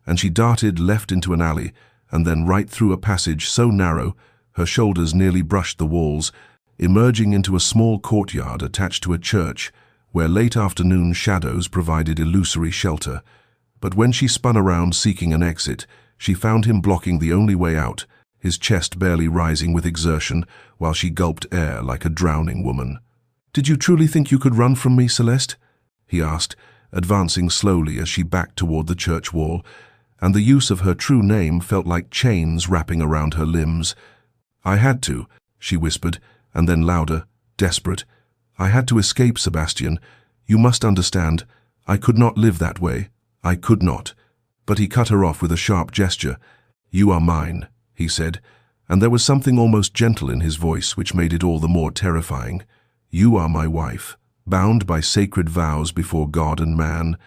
and she darted left into an alley, and then right through a passage so narrow her shoulders nearly brushed the walls, emerging into a small courtyard attached to a church, where late afternoon shadows provided illusory shelter. But when she spun around seeking an exit, she found him blocking the only way out, his chest barely rising with exertion while she gulped air like a drowning woman. "Did you truly think you could run from me, Celeste?" he asked, advancing slowly as she backed toward the church wall, and the use of her true name felt like chains wrapping around her limbs. "I had to," she whispered, and then louder, desperate. "I had to escape, Sebastian. You must understand. I could not live that way. I could not." But he cut her off with a sharp gesture. "You are mine," he said, and there was something almost gentle in his voice which made it all the more terrifying. "You are my wife, bound by sacred vows before God and man,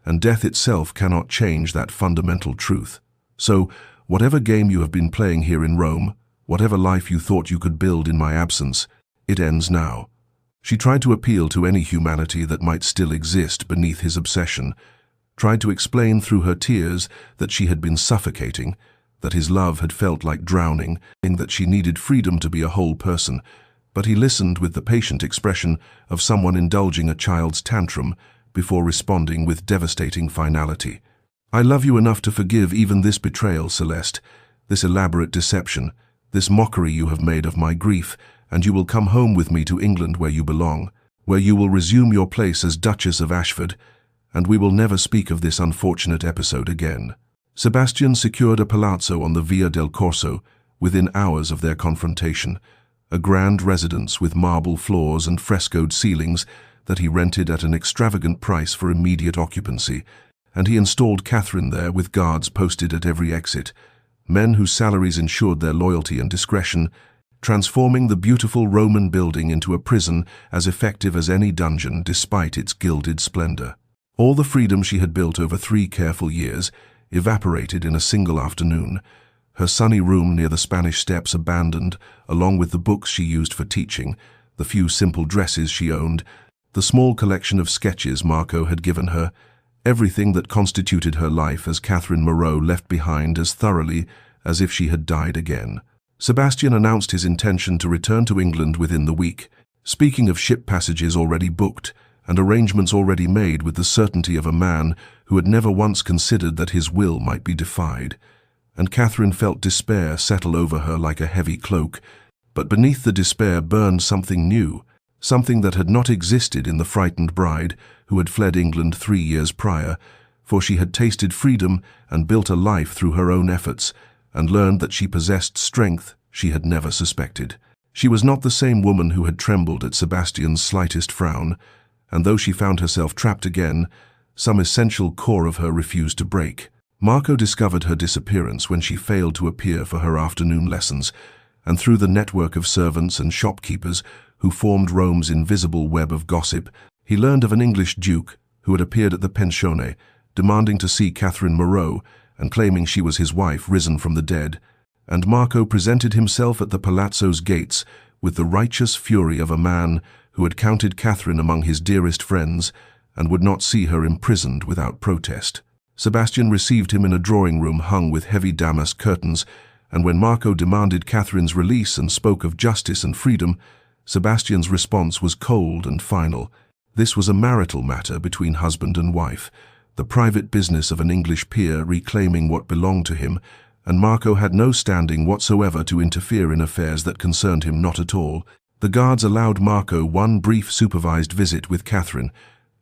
and death itself cannot change that fundamental truth. So, whatever game you have been playing here in Rome, whatever life you thought you could build in my absence, it ends now." She tried to appeal to any humanity that might still exist beneath his obsession, tried to explain through her tears that she had been suffocating, that his love had felt like drowning, and that she needed freedom to be a whole person, but he listened with the patient expression of someone indulging a child's tantrum before responding with devastating finality. "I love you enough to forgive even this betrayal, Celeste, this elaborate deception, this mockery you have made of my grief, and you will come home with me to England where you belong, where you will resume your place as Duchess of Ashford, and we will never speak of this unfortunate episode again." Sebastian secured a palazzo on the Via del Corso within hours of their confrontation, a grand residence with marble floors and frescoed ceilings that he rented at an extravagant price for immediate occupancy, and he installed Catherine there with guards posted at every exit, men whose salaries ensured their loyalty and discretion, transforming the beautiful Roman building into a prison as effective as any dungeon despite its gilded splendor. All the freedom she had built over 3 careful years evaporated in a single afternoon, her sunny room near the Spanish Steps abandoned, along with the books she used for teaching, the few simple dresses she owned, the small collection of sketches Marco had given her, everything that constituted her life as Catherine Moreau left behind as thoroughly as if she had died again. Sebastian announced his intention to return to England within the week, speaking of ship passages already booked and arrangements already made with the certainty of a man who had never once considered that his will might be defied. And Catherine felt despair settle over her like a heavy cloak, but beneath the despair burned something new, something that had not existed in the frightened bride who had fled England 3 years prior, for she had tasted freedom and built a life through her own efforts, and learned that she possessed strength she had never suspected. She was not the same woman who had trembled at Sebastian's slightest frown, and though she found herself trapped again, some essential core of her refused to break. Marco discovered her disappearance when she failed to appear for her afternoon lessons, and through the network of servants and shopkeepers who formed Rome's invisible web of gossip, he learned of an English duke who had appeared at the pensione, demanding to see Catherine Moreau and claiming she was his wife risen from the dead, and Marco presented himself at the palazzo's gates with the righteous fury of a man who had counted Catherine among his dearest friends and would not see her imprisoned without protest. Sebastian received him in a drawing room hung with heavy damask curtains, and when Marco demanded Catherine's release and spoke of justice and freedom, Sebastian's response was cold and final. This was a marital matter between husband and wife, the private business of an English peer reclaiming what belonged to him, and Marco had no standing whatsoever to interfere in affairs that concerned him not at all. The guards allowed Marco one brief supervised visit with Catherine,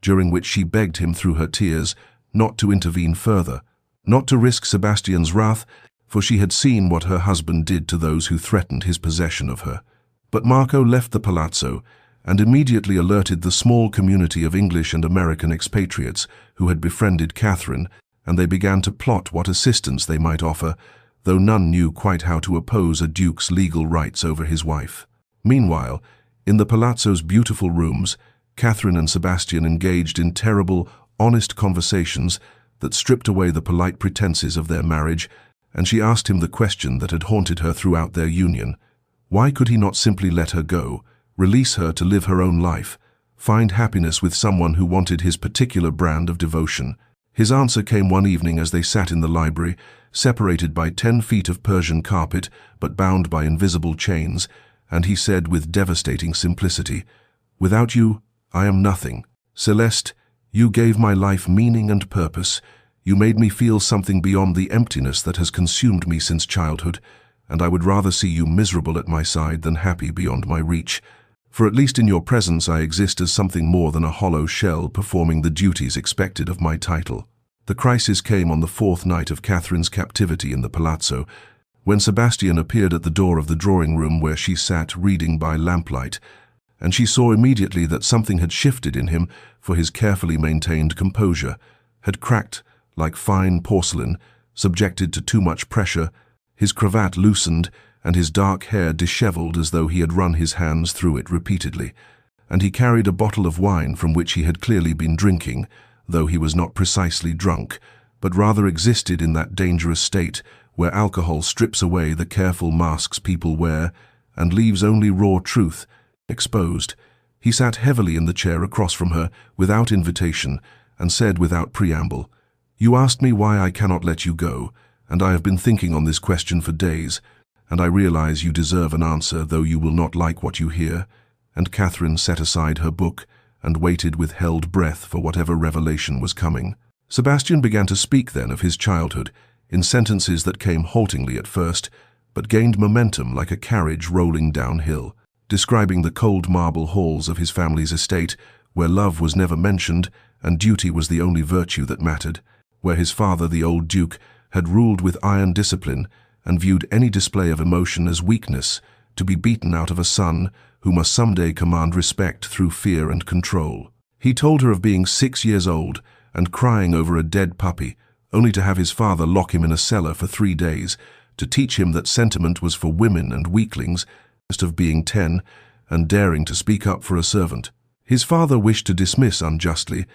during which she begged him through her tears not to intervene further, not to risk Sebastian's wrath, for she had seen what her husband did to those who threatened his possession of her. But Marco left the palazzo and immediately alerted the small community of English and American expatriates who had befriended Catherine, and they began to plot what assistance they might offer, though none knew quite how to oppose a duke's legal rights over his wife. Meanwhile, in the palazzo's beautiful rooms, Catherine and Sebastian engaged in terrible, honest conversations that stripped away the polite pretenses of their marriage, and she asked him the question that had haunted her throughout their union. Why could he not simply let her go, release her to live her own life, find happiness with someone who wanted his particular brand of devotion? His answer came one evening as they sat in the library, separated by 10 feet of Persian carpet but bound by invisible chains, and he said with devastating simplicity, "Without you, I am nothing. Celeste, you gave my life meaning and purpose. You made me feel something beyond the emptiness that has consumed me since childhood, and I would rather see you miserable at my side than happy beyond my reach. For at least in your presence I exist as something more than a hollow shell performing the duties expected of my title." The crisis came on the 4th night of Catherine's captivity in the palazzo, when Sebastian appeared at the door of the drawing room where she sat reading by lamplight, and she saw immediately that something had shifted in him, for his carefully maintained composure had cracked like fine porcelain, subjected to too much pressure, his cravat loosened, and his dark hair disheveled as though he had run his hands through it repeatedly, and he carried a bottle of wine from which he had clearly been drinking, though he was not precisely drunk, but rather existed in that dangerous state where alcohol strips away the careful masks people wear and leaves only raw truth exposed. He sat heavily in the chair across from her, without invitation, and said without preamble, "You asked me why I cannot let you go, and I have been thinking on this question for days, and I realize you deserve an answer, though you will not like what you hear." And Catherine set aside her book and waited with held breath for whatever revelation was coming. Sebastian began to speak then of his childhood, in sentences that came haltingly at first, but gained momentum like a carriage rolling downhill, describing the cold marble halls of his family's estate, where love was never mentioned and duty was the only virtue that mattered, where his father, the old duke, had ruled with iron discipline and viewed any display of emotion as weakness, to be beaten out of a son who must someday command respect through fear and control. He told her of being 6 years old and crying over a dead puppy, only to have his father lock him in a cellar for 3 days, to teach him that sentiment was for women and weaklings, instead of being 10 and daring to speak up for a servant. His father wished to dismiss unjustly,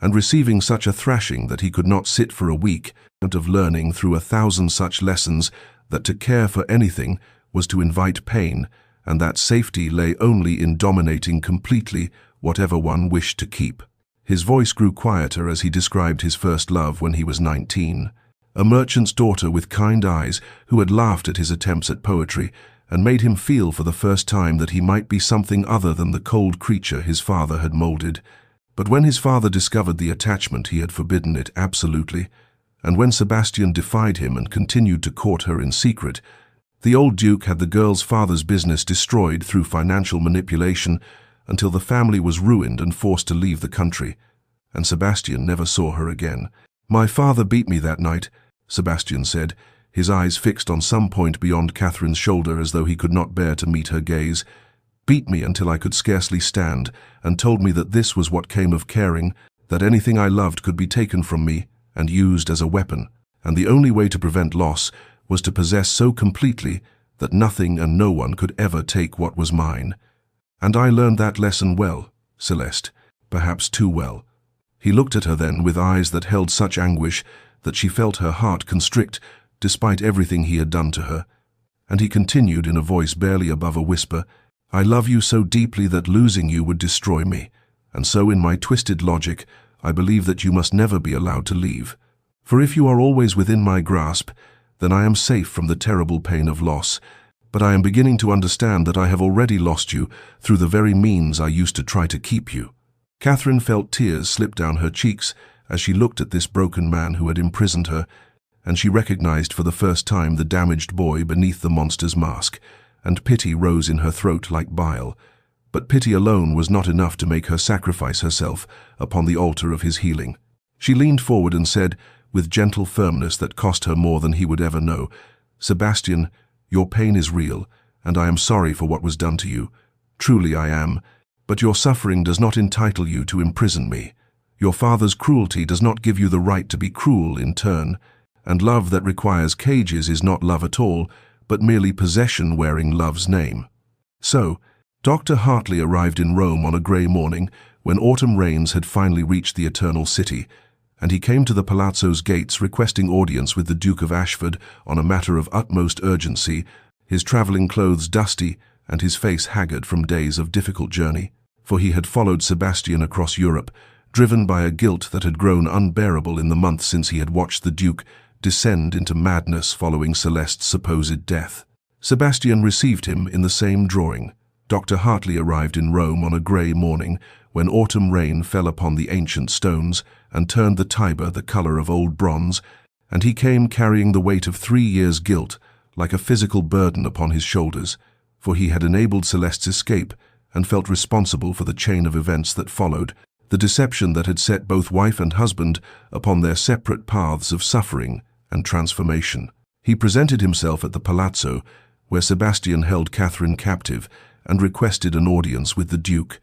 and receiving such a thrashing that he could not sit for a week, out of learning through 1,000 such lessons that to care for anything was to invite pain, and that safety lay only in dominating completely whatever one wished to keep. His voice grew quieter as he described his first love when he was 19. A merchant's daughter with kind eyes who had laughed at his attempts at poetry and made him feel for the first time that he might be something other than the cold creature his father had molded. But when his father discovered the attachment, he had forbidden it absolutely, and when Sebastian defied him and continued to court her in secret, the old duke had the girl's father's business destroyed through financial manipulation until the family was ruined and forced to leave the country, and Sebastian never saw her again. "My father beat me that night," Sebastian said, his eyes fixed on some point beyond Catherine's shoulder as though he could not bear to meet her gaze. "Beat me until I could scarcely stand, and told me that this was what came of caring, that anything I loved could be taken from me and used as a weapon, and the only way to prevent loss was to possess so completely that nothing and no one could ever take what was mine. And I learned that lesson well, Celeste, perhaps too well." He looked at her then with eyes that held such anguish that she felt her heart constrict despite everything he had done to her, and he continued in a voice barely above a whisper, "I love you so deeply that losing you would destroy me, and so in my twisted logic I believe that you must never be allowed to leave. For if you are always within my grasp, then I am safe from the terrible pain of loss, but I am beginning to understand that I have already lost you through the very means I used to try to keep you." Catherine felt tears slip down her cheeks as she looked at this broken man who had imprisoned her, and she recognized for the first time the damaged boy beneath the monster's mask, and pity rose in her throat like bile. But pity alone was not enough to make her sacrifice herself upon the altar of his healing. She leaned forward and said, with gentle firmness that cost her more than he would ever know, "Sebastian, your pain is real, and I am sorry for what was done to you. Truly I am, but your suffering does not entitle you to imprison me. Your father's cruelty does not give you the right to be cruel in turn, and love that requires cages is not love at all, but merely possession wearing love's name." So, Dr. Hartley arrived in Rome on a grey morning when autumn rains had finally reached the Eternal City, and he came to the Palazzo's gates requesting audience with the Duke of Ashford on a matter of utmost urgency, his travelling clothes dusty and his face haggard from days of difficult journey, for he had followed Sebastian across Europe, driven by a guilt that had grown unbearable in the months since he had watched the Duke descend into madness following Celeste's supposed death. Sebastian received him in the same drawing. Dr. Hartley arrived in Rome on a grey morning when autumn rain fell upon the ancient stones and turned the Tiber the colour of old bronze, and he came carrying the weight of 3 years' guilt like a physical burden upon his shoulders, for he had enabled Celeste's escape and felt responsible for the chain of events that followed, the deception that had set both wife and husband upon their separate paths of suffering and transformation. He presented himself at the Palazzo, where Sebastian held Catherine captive, and requested an audience with the Duke,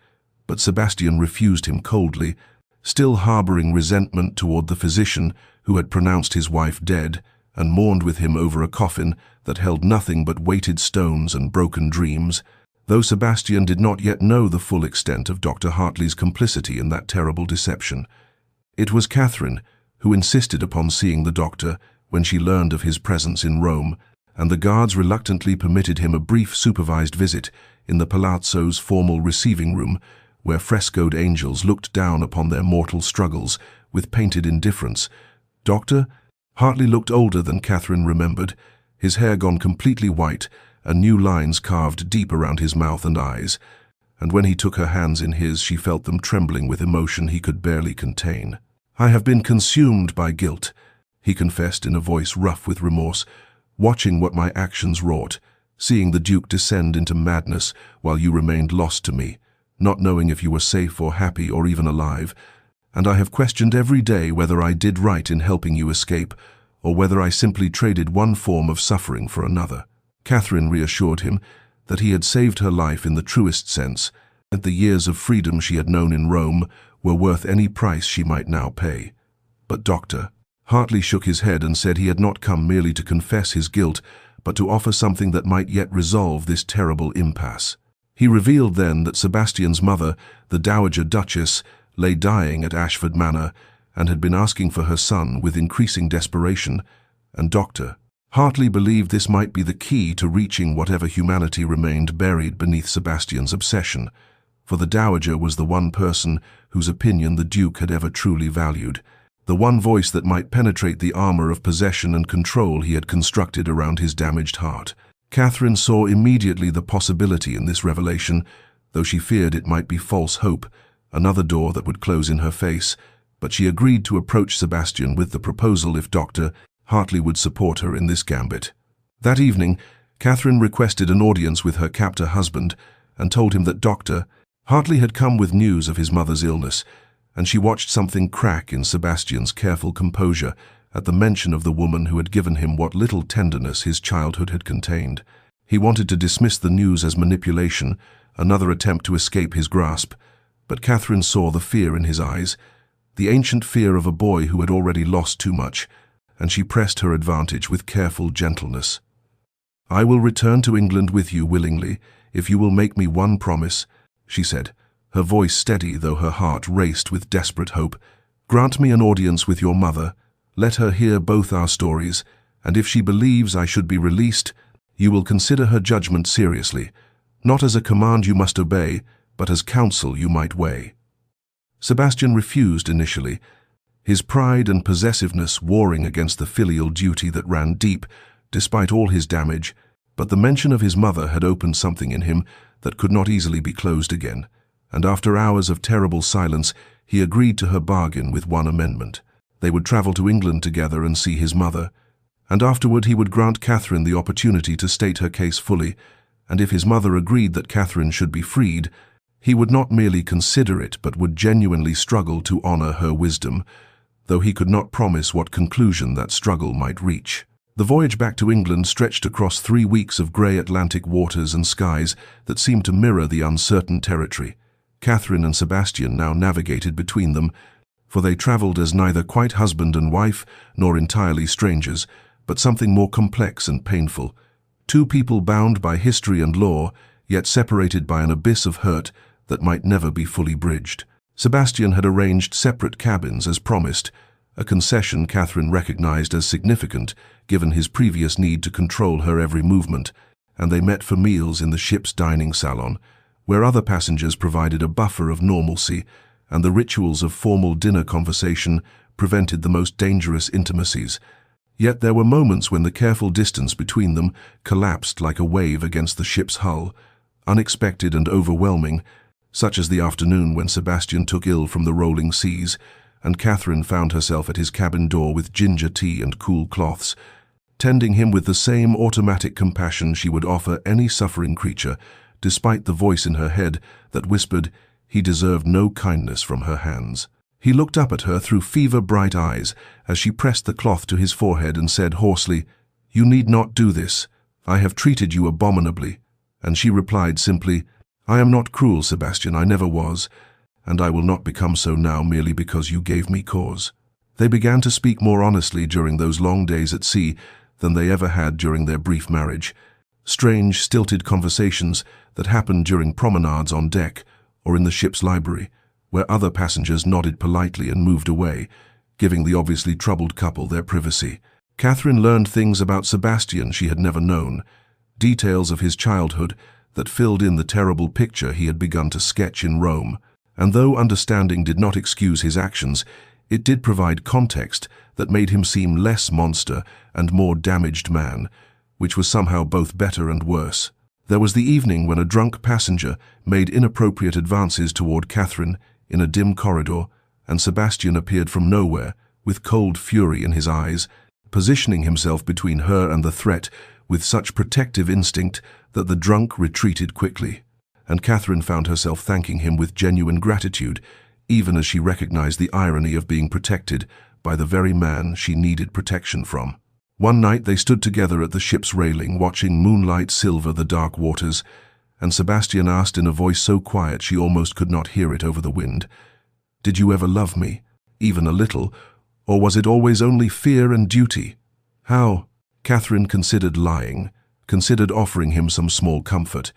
but Sebastian refused him coldly, still harbouring resentment toward the physician who had pronounced his wife dead and mourned with him over a coffin that held nothing but weighted stones and broken dreams, though Sebastian did not yet know the full extent of Dr. Hartley's complicity in that terrible deception. It was Catherine who insisted upon seeing the doctor when she learned of his presence in Rome, and the guards reluctantly permitted him a brief supervised visit in the Palazzo's formal receiving room, where frescoed angels looked down upon their mortal struggles with painted indifference. Doctor? Hartley looked older than Catherine remembered, his hair gone completely white and new lines carved deep around his mouth and eyes, and when he took her hands in his, she felt them trembling with emotion he could barely contain. "I have been consumed by guilt," he confessed in a voice rough with remorse, "watching what my actions wrought, seeing the Duke descend into madness while you remained lost to me, not knowing if you were safe or happy or even alive, and I have questioned every day whether I did right in helping you escape, or whether I simply traded one form of suffering for another." Catherine reassured him that he had saved her life in the truest sense, and the years of freedom she had known in Rome were worth any price she might now pay. "But Doctor," Hartley shook his head and said he had not come merely to confess his guilt, but to offer something that might yet resolve this terrible impasse. He revealed then that Sebastian's mother, the Dowager Duchess, lay dying at Ashford Manor and had been asking for her son with increasing desperation, and Dr. Hartley believed this might be the key to reaching whatever humanity remained buried beneath Sebastian's obsession, for the Dowager was the one person whose opinion the Duke had ever truly valued, the one voice that might penetrate the armor of possession and control he had constructed around his damaged heart. Catherine saw immediately the possibility in this revelation, though she feared it might be false hope, another door that would close in her face, but she agreed to approach Sebastian with the proposal if Dr. Hartley would support her in this gambit. That evening, Catherine requested an audience with her captor husband and told him that Dr. Hartley had come with news of his mother's illness, and she watched something crack in Sebastian's careful composure at the mention of the woman who had given him what little tenderness his childhood had contained. He wanted to dismiss the news as manipulation, another attempt to escape his grasp, but Catherine saw the fear in his eyes, the ancient fear of a boy who had already lost too much, and she pressed her advantage with careful gentleness. "I will return to England with you willingly, if you will make me one promise," she said, her voice steady though her heart raced with desperate hope. "Grant me an audience with your mother. Let her hear both our stories, and if she believes I should be released, you will consider her judgment seriously, not as a command you must obey, but as counsel you might weigh." Sebastian refused initially, his pride and possessiveness warring against the filial duty that ran deep, despite all his damage, but the mention of his mother had opened something in him that could not easily be closed again, and after hours of terrible silence, he agreed to her bargain with one amendment. They would travel to England together and see his mother, and afterward he would grant Catherine the opportunity to state her case fully, and if his mother agreed that Catherine should be freed, he would not merely consider it but would genuinely struggle to honor her wisdom, though he could not promise what conclusion that struggle might reach. The voyage back to England stretched across 3 weeks of grey Atlantic waters and skies that seemed to mirror the uncertain territory. Catherine and Sebastian now navigated between them, for they travelled as neither quite husband and wife nor entirely strangers, but something more complex and painful. Two people bound by history and law, yet separated by an abyss of hurt that might never be fully bridged. Sebastian had arranged separate cabins as promised, a concession Catherine recognized as significant given his previous need to control her every movement, and they met for meals in the ship's dining salon, where other passengers provided a buffer of normalcy, and the rituals of formal dinner conversation prevented the most dangerous intimacies. Yet there were moments when the careful distance between them collapsed like a wave against the ship's hull, unexpected and overwhelming, such as the afternoon when Sebastian took ill from the rolling seas, and Catherine found herself at his cabin door with ginger tea and cool cloths, tending him with the same automatic compassion she would offer any suffering creature, despite the voice in her head that whispered he deserved no kindness from her hands. He looked up at her through fever-bright eyes as she pressed the cloth to his forehead and said hoarsely, "You need not do this. I have treated you abominably." And she replied simply, "I am not cruel, Sebastian, I never was, and I will not become so now merely because you gave me cause." They began to speak more honestly during those long days at sea than they ever had during their brief marriage. Strange, stilted conversations that happened during promenades on deck or in the ship's library, where other passengers nodded politely and moved away, giving the obviously troubled couple their privacy. Catherine learned things about Sebastian she had never known, details of his childhood that filled in the terrible picture he had begun to sketch in Rome. And though understanding did not excuse his actions, it did provide context that made him seem less monster and more damaged man, which was somehow both better and worse. There was the evening when a drunk passenger made inappropriate advances toward Catherine in a dim corridor, and Sebastian appeared from nowhere, with cold fury in his eyes, positioning himself between her and the threat with such protective instinct that the drunk retreated quickly. And Catherine found herself thanking him with genuine gratitude, even as she recognized the irony of being protected by the very man she needed protection from. One night they stood together at the ship's railing, watching moonlight silver the dark waters, and Sebastian asked in a voice so quiet she almost could not hear it over the wind, "Did you ever love me, even a little, or was it always only fear and duty?" "How?" Catherine considered lying, considered offering him some small comfort,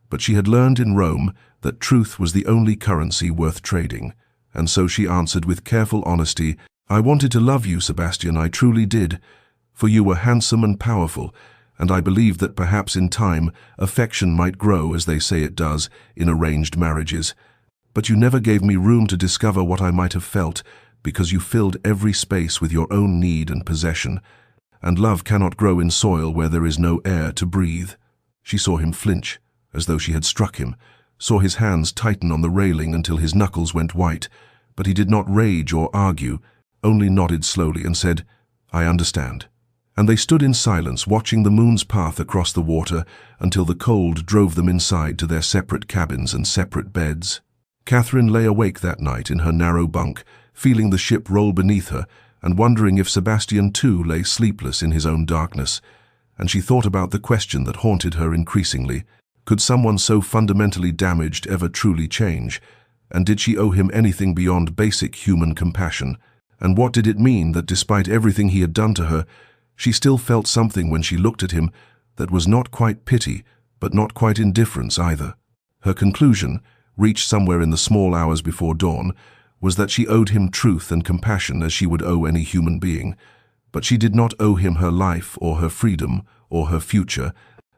but she had learned in Rome that truth was the only currency worth trading, and so she answered with careful honesty, "I wanted to love you, Sebastian, I truly did, for you were handsome and powerful, and I believed that perhaps in time affection might grow as they say it does in arranged marriages. But you never gave me room to discover what I might have felt, because you filled every space with your own need and possession, and love cannot grow in soil where there is no air to breathe." She saw him flinch, as though she had struck him, saw his hands tighten on the railing until his knuckles went white, but he did not rage or argue, only nodded slowly and said, "I understand." And they stood in silence, watching the moon's path across the water until the cold drove them inside to their separate cabins and separate beds. Catherine lay awake that night in her narrow bunk, feeling the ship roll beneath her and wondering if Sebastian too lay sleepless in his own darkness. And she thought about the question that haunted her increasingly. Could someone so fundamentally damaged ever truly change? And did she owe him anything beyond basic human compassion? And what did it mean that despite everything he had done to her, she still felt something when she looked at him that was not quite pity, but not quite indifference either? Her conclusion, reached somewhere in the small hours before dawn, was that she owed him truth and compassion as she would owe any human being. But she did not owe him her life or her freedom or her future,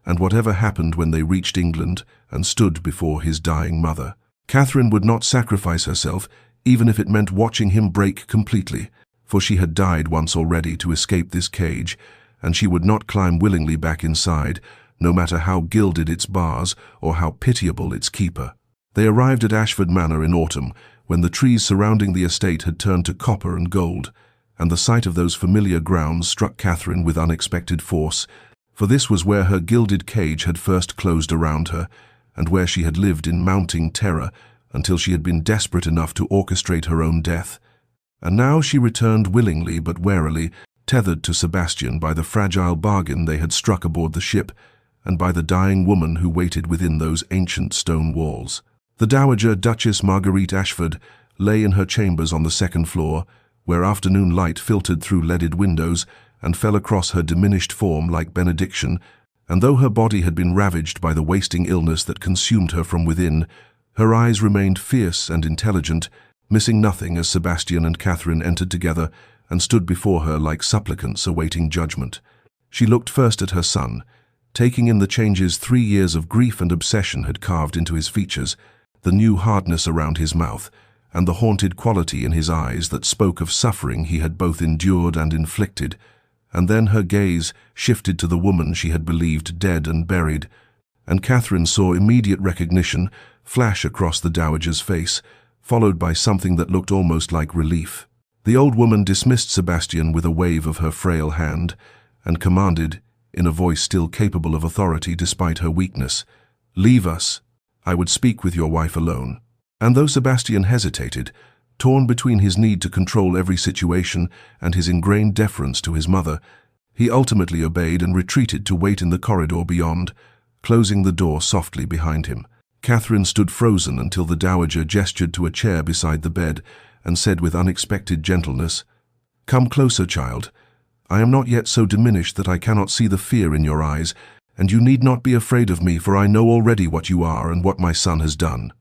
and whatever happened when they reached England and stood before his dying mother. Catherine would not sacrifice herself, even if it meant watching him break completely, for she had died once already to escape this cage, and she would not climb willingly back inside, no matter how gilded its bars or how pitiable its keeper. They arrived at Ashford Manor in autumn, when the trees surrounding the estate had turned to copper and gold, and the sight of those familiar grounds struck Catherine with unexpected force, for this was where her gilded cage had first closed around her, and where she had lived in mounting terror until she had been desperate enough to orchestrate her own death. And now she returned willingly but warily, tethered to Sebastian by the fragile bargain they had struck aboard the ship, and by the dying woman who waited within those ancient stone walls. The Dowager Duchess Marguerite Ashford lay in her chambers on the second floor, where afternoon light filtered through leaded windows and fell across her diminished form like benediction, and though her body had been ravaged by the wasting illness that consumed her from within, her eyes remained fierce and intelligent, missing nothing as Sebastian and Catherine entered together and stood before her like supplicants awaiting judgment. She looked first at her son, taking in the changes 3 years of grief and obsession had carved into his features, the new hardness around his mouth, and the haunted quality in his eyes that spoke of suffering he had both endured and inflicted. And then her gaze shifted to the woman she had believed dead and buried, and Catherine saw immediate recognition flash across the dowager's face, followed by something that looked almost like relief. The old woman dismissed Sebastian with a wave of her frail hand, and commanded, in a voice still capable of authority despite her weakness, "Leave us. I would speak with your wife alone." And though Sebastian hesitated, torn between his need to control every situation and his ingrained deference to his mother, he ultimately obeyed and retreated to wait in the corridor beyond, closing the door softly behind him. Catherine stood frozen until the dowager gestured to a chair beside the bed and said with unexpected gentleness, "Come closer, child. I am not yet so diminished that I cannot see the fear in your eyes, and you need not be afraid of me, for I know already what you are and what my son has done."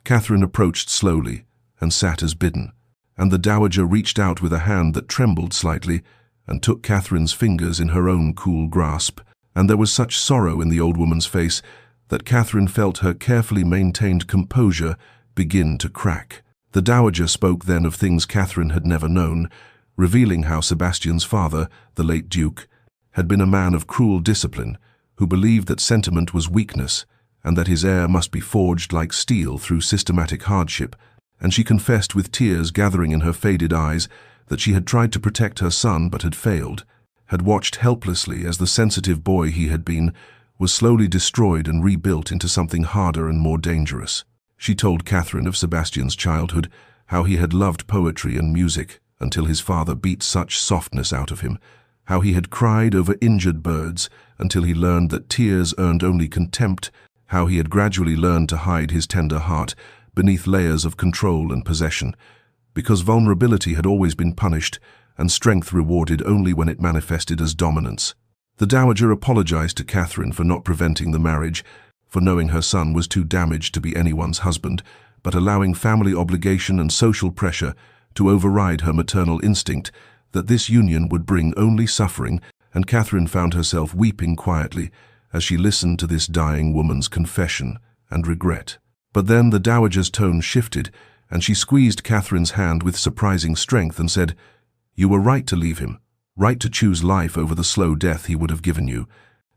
Catherine approached slowly and sat as bidden, and the dowager reached out with a hand that trembled slightly and took Catherine's fingers in her own cool grasp, and there was such sorrow in the old woman's face that Catherine felt her carefully maintained composure begin to crack. The dowager spoke then of things Catherine had never known, revealing how Sebastian's father, the late Duke, had been a man of cruel discipline, who believed that sentiment was weakness, and that his heir must be forged like steel through systematic hardship, and she confessed with tears gathering in her faded eyes that she had tried to protect her son but had failed, had watched helplessly as the sensitive boy he had been was slowly destroyed and rebuilt into something harder and more dangerous. She told Catherine of Sebastian's childhood, how he had loved poetry and music until his father beat such softness out of him, how he had cried over injured birds until he learned that tears earned only contempt, how he had gradually learned to hide his tender heart beneath layers of control and possession, because vulnerability had always been punished and strength rewarded only when it manifested as dominance. The dowager apologized to Catherine for not preventing the marriage, for knowing her son was too damaged to be anyone's husband, but allowing family obligation and social pressure to override her maternal instinct that this union would bring only suffering, and Catherine found herself weeping quietly as she listened to this dying woman's confession and regret. But then the dowager's tone shifted, and she squeezed Catherine's hand with surprising strength and said, "You were right to leave him, right to choose life over the slow death he would have given you.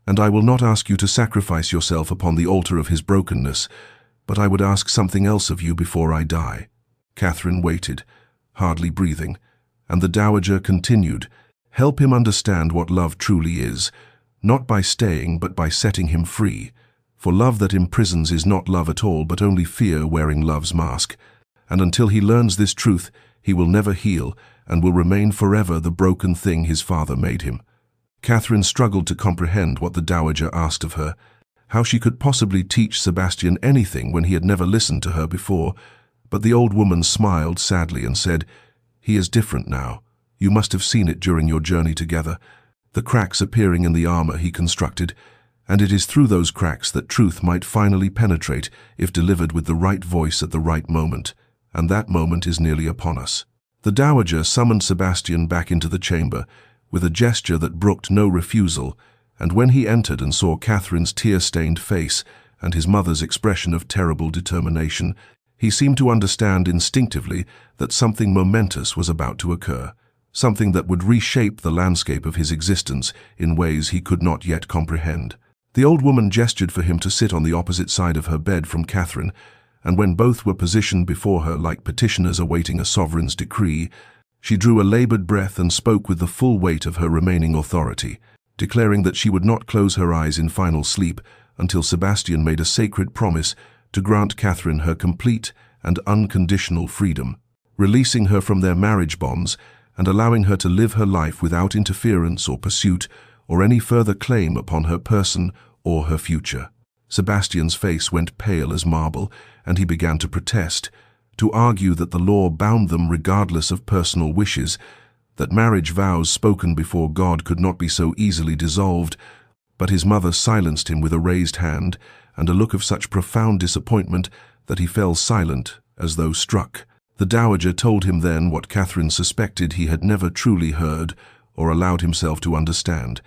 And I will not ask you to sacrifice yourself upon the altar of his brokenness, but I would ask something else of you before I die." Catherine waited, hardly breathing, and the dowager continued, "Help him understand what love truly is, not by staying but by setting him free. For love that imprisons is not love at all, but only fear wearing love's mask. And until he learns this truth, he will never heal and will remain forever the broken thing his father made him." Catherine struggled to comprehend what the dowager asked of her, how she could possibly teach Sebastian anything when he had never listened to her before. But the old woman smiled sadly and said, "He is different now. You must have seen it during your journey together, the cracks appearing in the armor he constructed, and it is through those cracks that truth might finally penetrate if delivered with the right voice at the right moment, and that moment is nearly upon us." The dowager summoned Sebastian back into the chamber, with a gesture that brooked no refusal, and when he entered and saw Catherine's tear-stained face and his mother's expression of terrible determination, he seemed to understand instinctively that something momentous was about to occur, something that would reshape the landscape of his existence in ways he could not yet comprehend. The old woman gestured for him to sit on the opposite side of her bed from Catherine, and when both were positioned before her like petitioners awaiting a sovereign's decree, she drew a labored breath and spoke with the full weight of her remaining authority, declaring that she would not close her eyes in final sleep until Sebastian made a sacred promise to grant Catherine her complete and unconditional freedom, releasing her from their marriage bonds and allowing her to live her life without interference or pursuit or any further claim upon her person or her future. Sebastian's face went pale as marble, and he began to protest, to argue that the law bound them regardless of personal wishes, that marriage vows spoken before God could not be so easily dissolved. But his mother silenced him with a raised hand and a look of such profound disappointment that he fell silent, as though struck. The dowager told him then what Catherine suspected he had never truly heard or allowed himself to understand,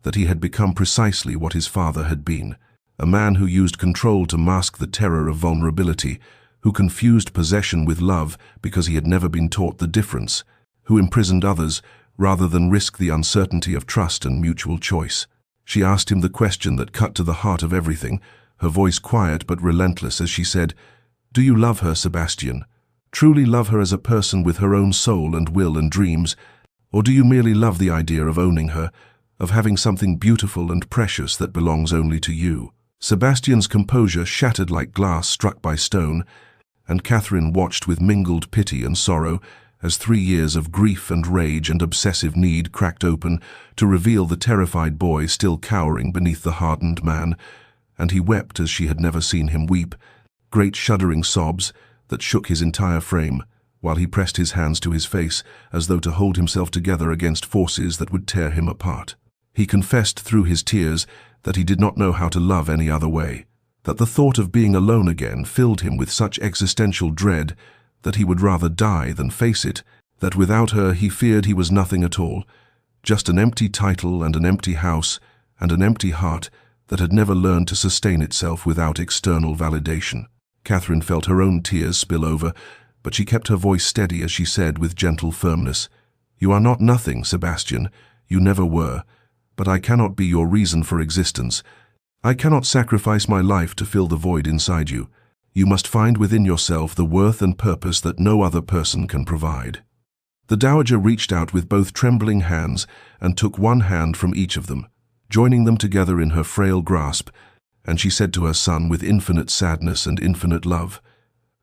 that he had become precisely what his father had been, a man who used control to mask the terror of vulnerability, who confused possession with love because he had never been taught the difference, who imprisoned others rather than risk the uncertainty of trust and mutual choice. She asked him the question that cut to the heart of everything, her voice quiet but relentless as she said, "Do you love her, Sebastian? Truly love her as a person with her own soul and will and dreams? Or do you merely love the idea of owning her, of having something beautiful and precious that belongs only to you?" Sebastian's composure shattered like glass struck by stone, and Catherine watched with mingled pity and sorrow as 3 years of grief and rage and obsessive need cracked open to reveal the terrified boy still cowering beneath the hardened man, and he wept as she had never seen him weep, great shuddering sobs that shook his entire frame, while he pressed his hands to his face as though to hold himself together against forces that would tear him apart. He confessed through his tears that he did not know how to love any other way, that the thought of being alone again filled him with such existential dread that he would rather die than face it, that without her he feared he was nothing at all, just an empty title and an empty house and an empty heart that had never learned to sustain itself without external validation. Catherine felt her own tears spill over, but she kept her voice steady as she said with gentle firmness, "You are not nothing, Sebastian. You never were. But I cannot be your reason for existence. I cannot sacrifice my life to fill the void inside you. You must find within yourself the worth and purpose that no other person can provide." The dowager reached out with both trembling hands and took one hand from each of them, joining them together in her frail grasp, and she said to her son with infinite sadness and infinite love,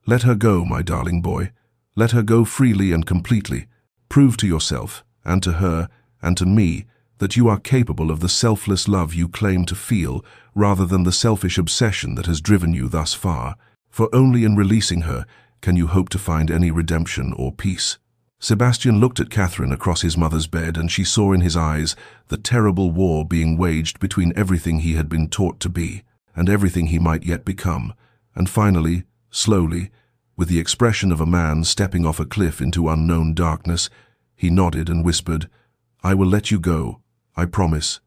"Let her go, my darling boy. Let her go freely and completely. Prove to yourself, and to her, and to me, that you are capable of the selfless love you claim to feel rather than the selfish obsession that has driven you thus far, for only in releasing her can you hope to find any redemption or peace." Sebastian looked at Catherine across his mother's bed, and she saw in his eyes the terrible war being waged between everything he had been taught to be and everything he might yet become, and finally, slowly, with the expression of a man stepping off a cliff into unknown darkness, he nodded and whispered, "I will let you go. I promise.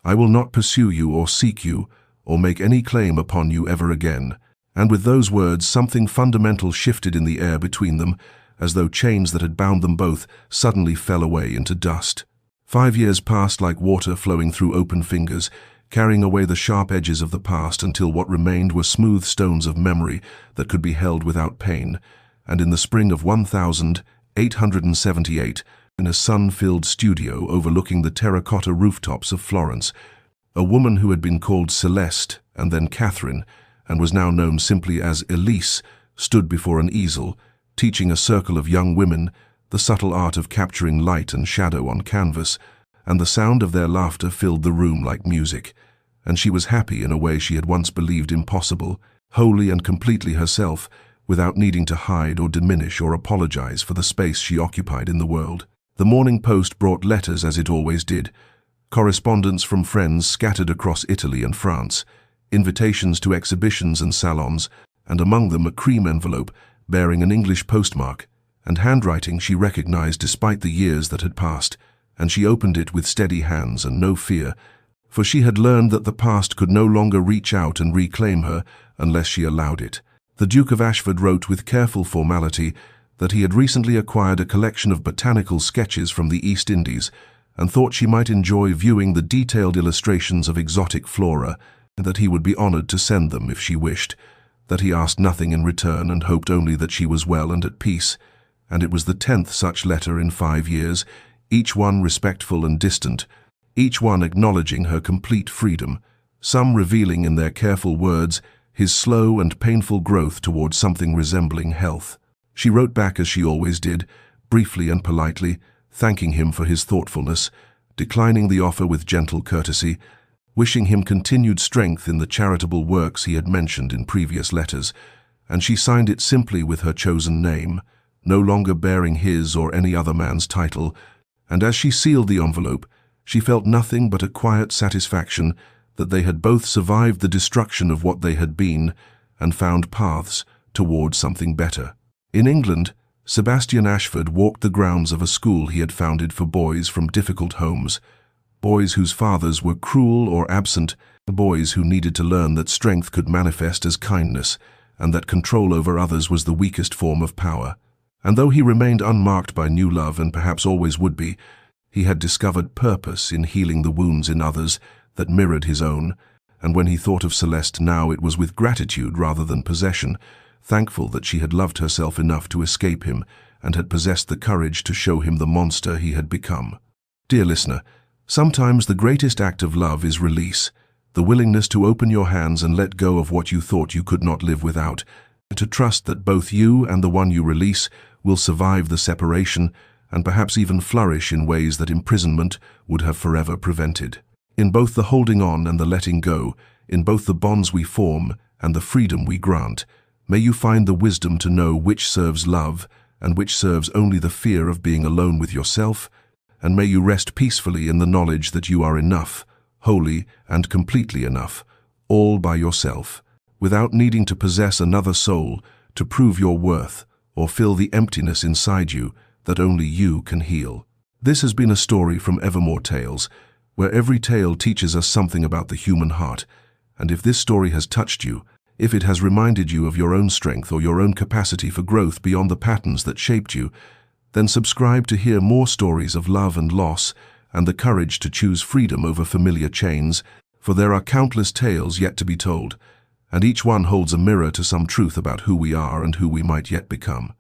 I will not pursue you or seek you or make any claim upon you ever again." And with those words, something fundamental shifted in the air between them, as though chains that had bound them both suddenly fell away into dust. 5 years passed like water flowing through open fingers, carrying away the sharp edges of the past until what remained were smooth stones of memory that could be held without pain. And in the spring of 1878, in a sun-filled studio overlooking the terracotta rooftops of Florence, a woman who had been called Celeste and then Catherine, and was now known simply as Elise, stood before an easel, teaching a circle of young women the subtle art of capturing light and shadow on canvas, and the sound of their laughter filled the room like music. And she was happy in a way she had once believed impossible, wholly and completely herself, without needing to hide or diminish or apologize for the space she occupied in the world. The Morning Post brought letters as it always did, correspondence from friends scattered across Italy and France, invitations to exhibitions and salons, and among them a cream envelope bearing an English postmark, and handwriting she recognized despite the years that had passed, and she opened it with steady hands and no fear, for she had learned that the past could no longer reach out and reclaim her unless she allowed it. The Duke of Ashford wrote with careful formality that he had recently acquired a collection of botanical sketches from the East Indies and thought she might enjoy viewing the detailed illustrations of exotic flora, and that he would be honored to send them if she wished, that he asked nothing in return and hoped only that she was well and at peace. And it was the 10th such letter in 5 years, each one respectful and distant, each one acknowledging her complete freedom, some revealing in their careful words his slow and painful growth towards something resembling health. She wrote back as she always did, briefly and politely, thanking him for his thoughtfulness, declining the offer with gentle courtesy, wishing him continued strength in the charitable works he had mentioned in previous letters, and she signed it simply with her chosen name, no longer bearing his or any other man's title, and as she sealed the envelope, she felt nothing but a quiet satisfaction that they had both survived the destruction of what they had been and found paths toward something better. In England, Sebastian Ashford walked the grounds of a school he had founded for boys from difficult homes, boys whose fathers were cruel or absent, boys who needed to learn that strength could manifest as kindness and that control over others was the weakest form of power. And though he remained unmarked by new love and perhaps always would be, he had discovered purpose in healing the wounds in others that mirrored his own, and when he thought of Celeste now it was with gratitude rather than possession, thankful that she had loved herself enough to escape him and had possessed the courage to show him the monster he had become. Dear listener, sometimes the greatest act of love is release, the willingness to open your hands and let go of what you thought you could not live without, and to trust that both you and the one you release will survive the separation and perhaps even flourish in ways that imprisonment would have forever prevented. In both the holding on and the letting go, in both the bonds we form and the freedom we grant, may you find the wisdom to know which serves love and which serves only the fear of being alone with yourself, and may you rest peacefully in the knowledge that you are enough, wholly and completely enough, all by yourself, without needing to possess another soul to prove your worth or fill the emptiness inside you that only you can heal. This has been a story from Evermore Tales, where every tale teaches us something about the human heart, and if this story has touched you, if it has reminded you of your own strength or your own capacity for growth beyond the patterns that shaped you, then subscribe to hear more stories of love and loss and the courage to choose freedom over familiar chains, for there are countless tales yet to be told, and each one holds a mirror to some truth about who we are and who we might yet become.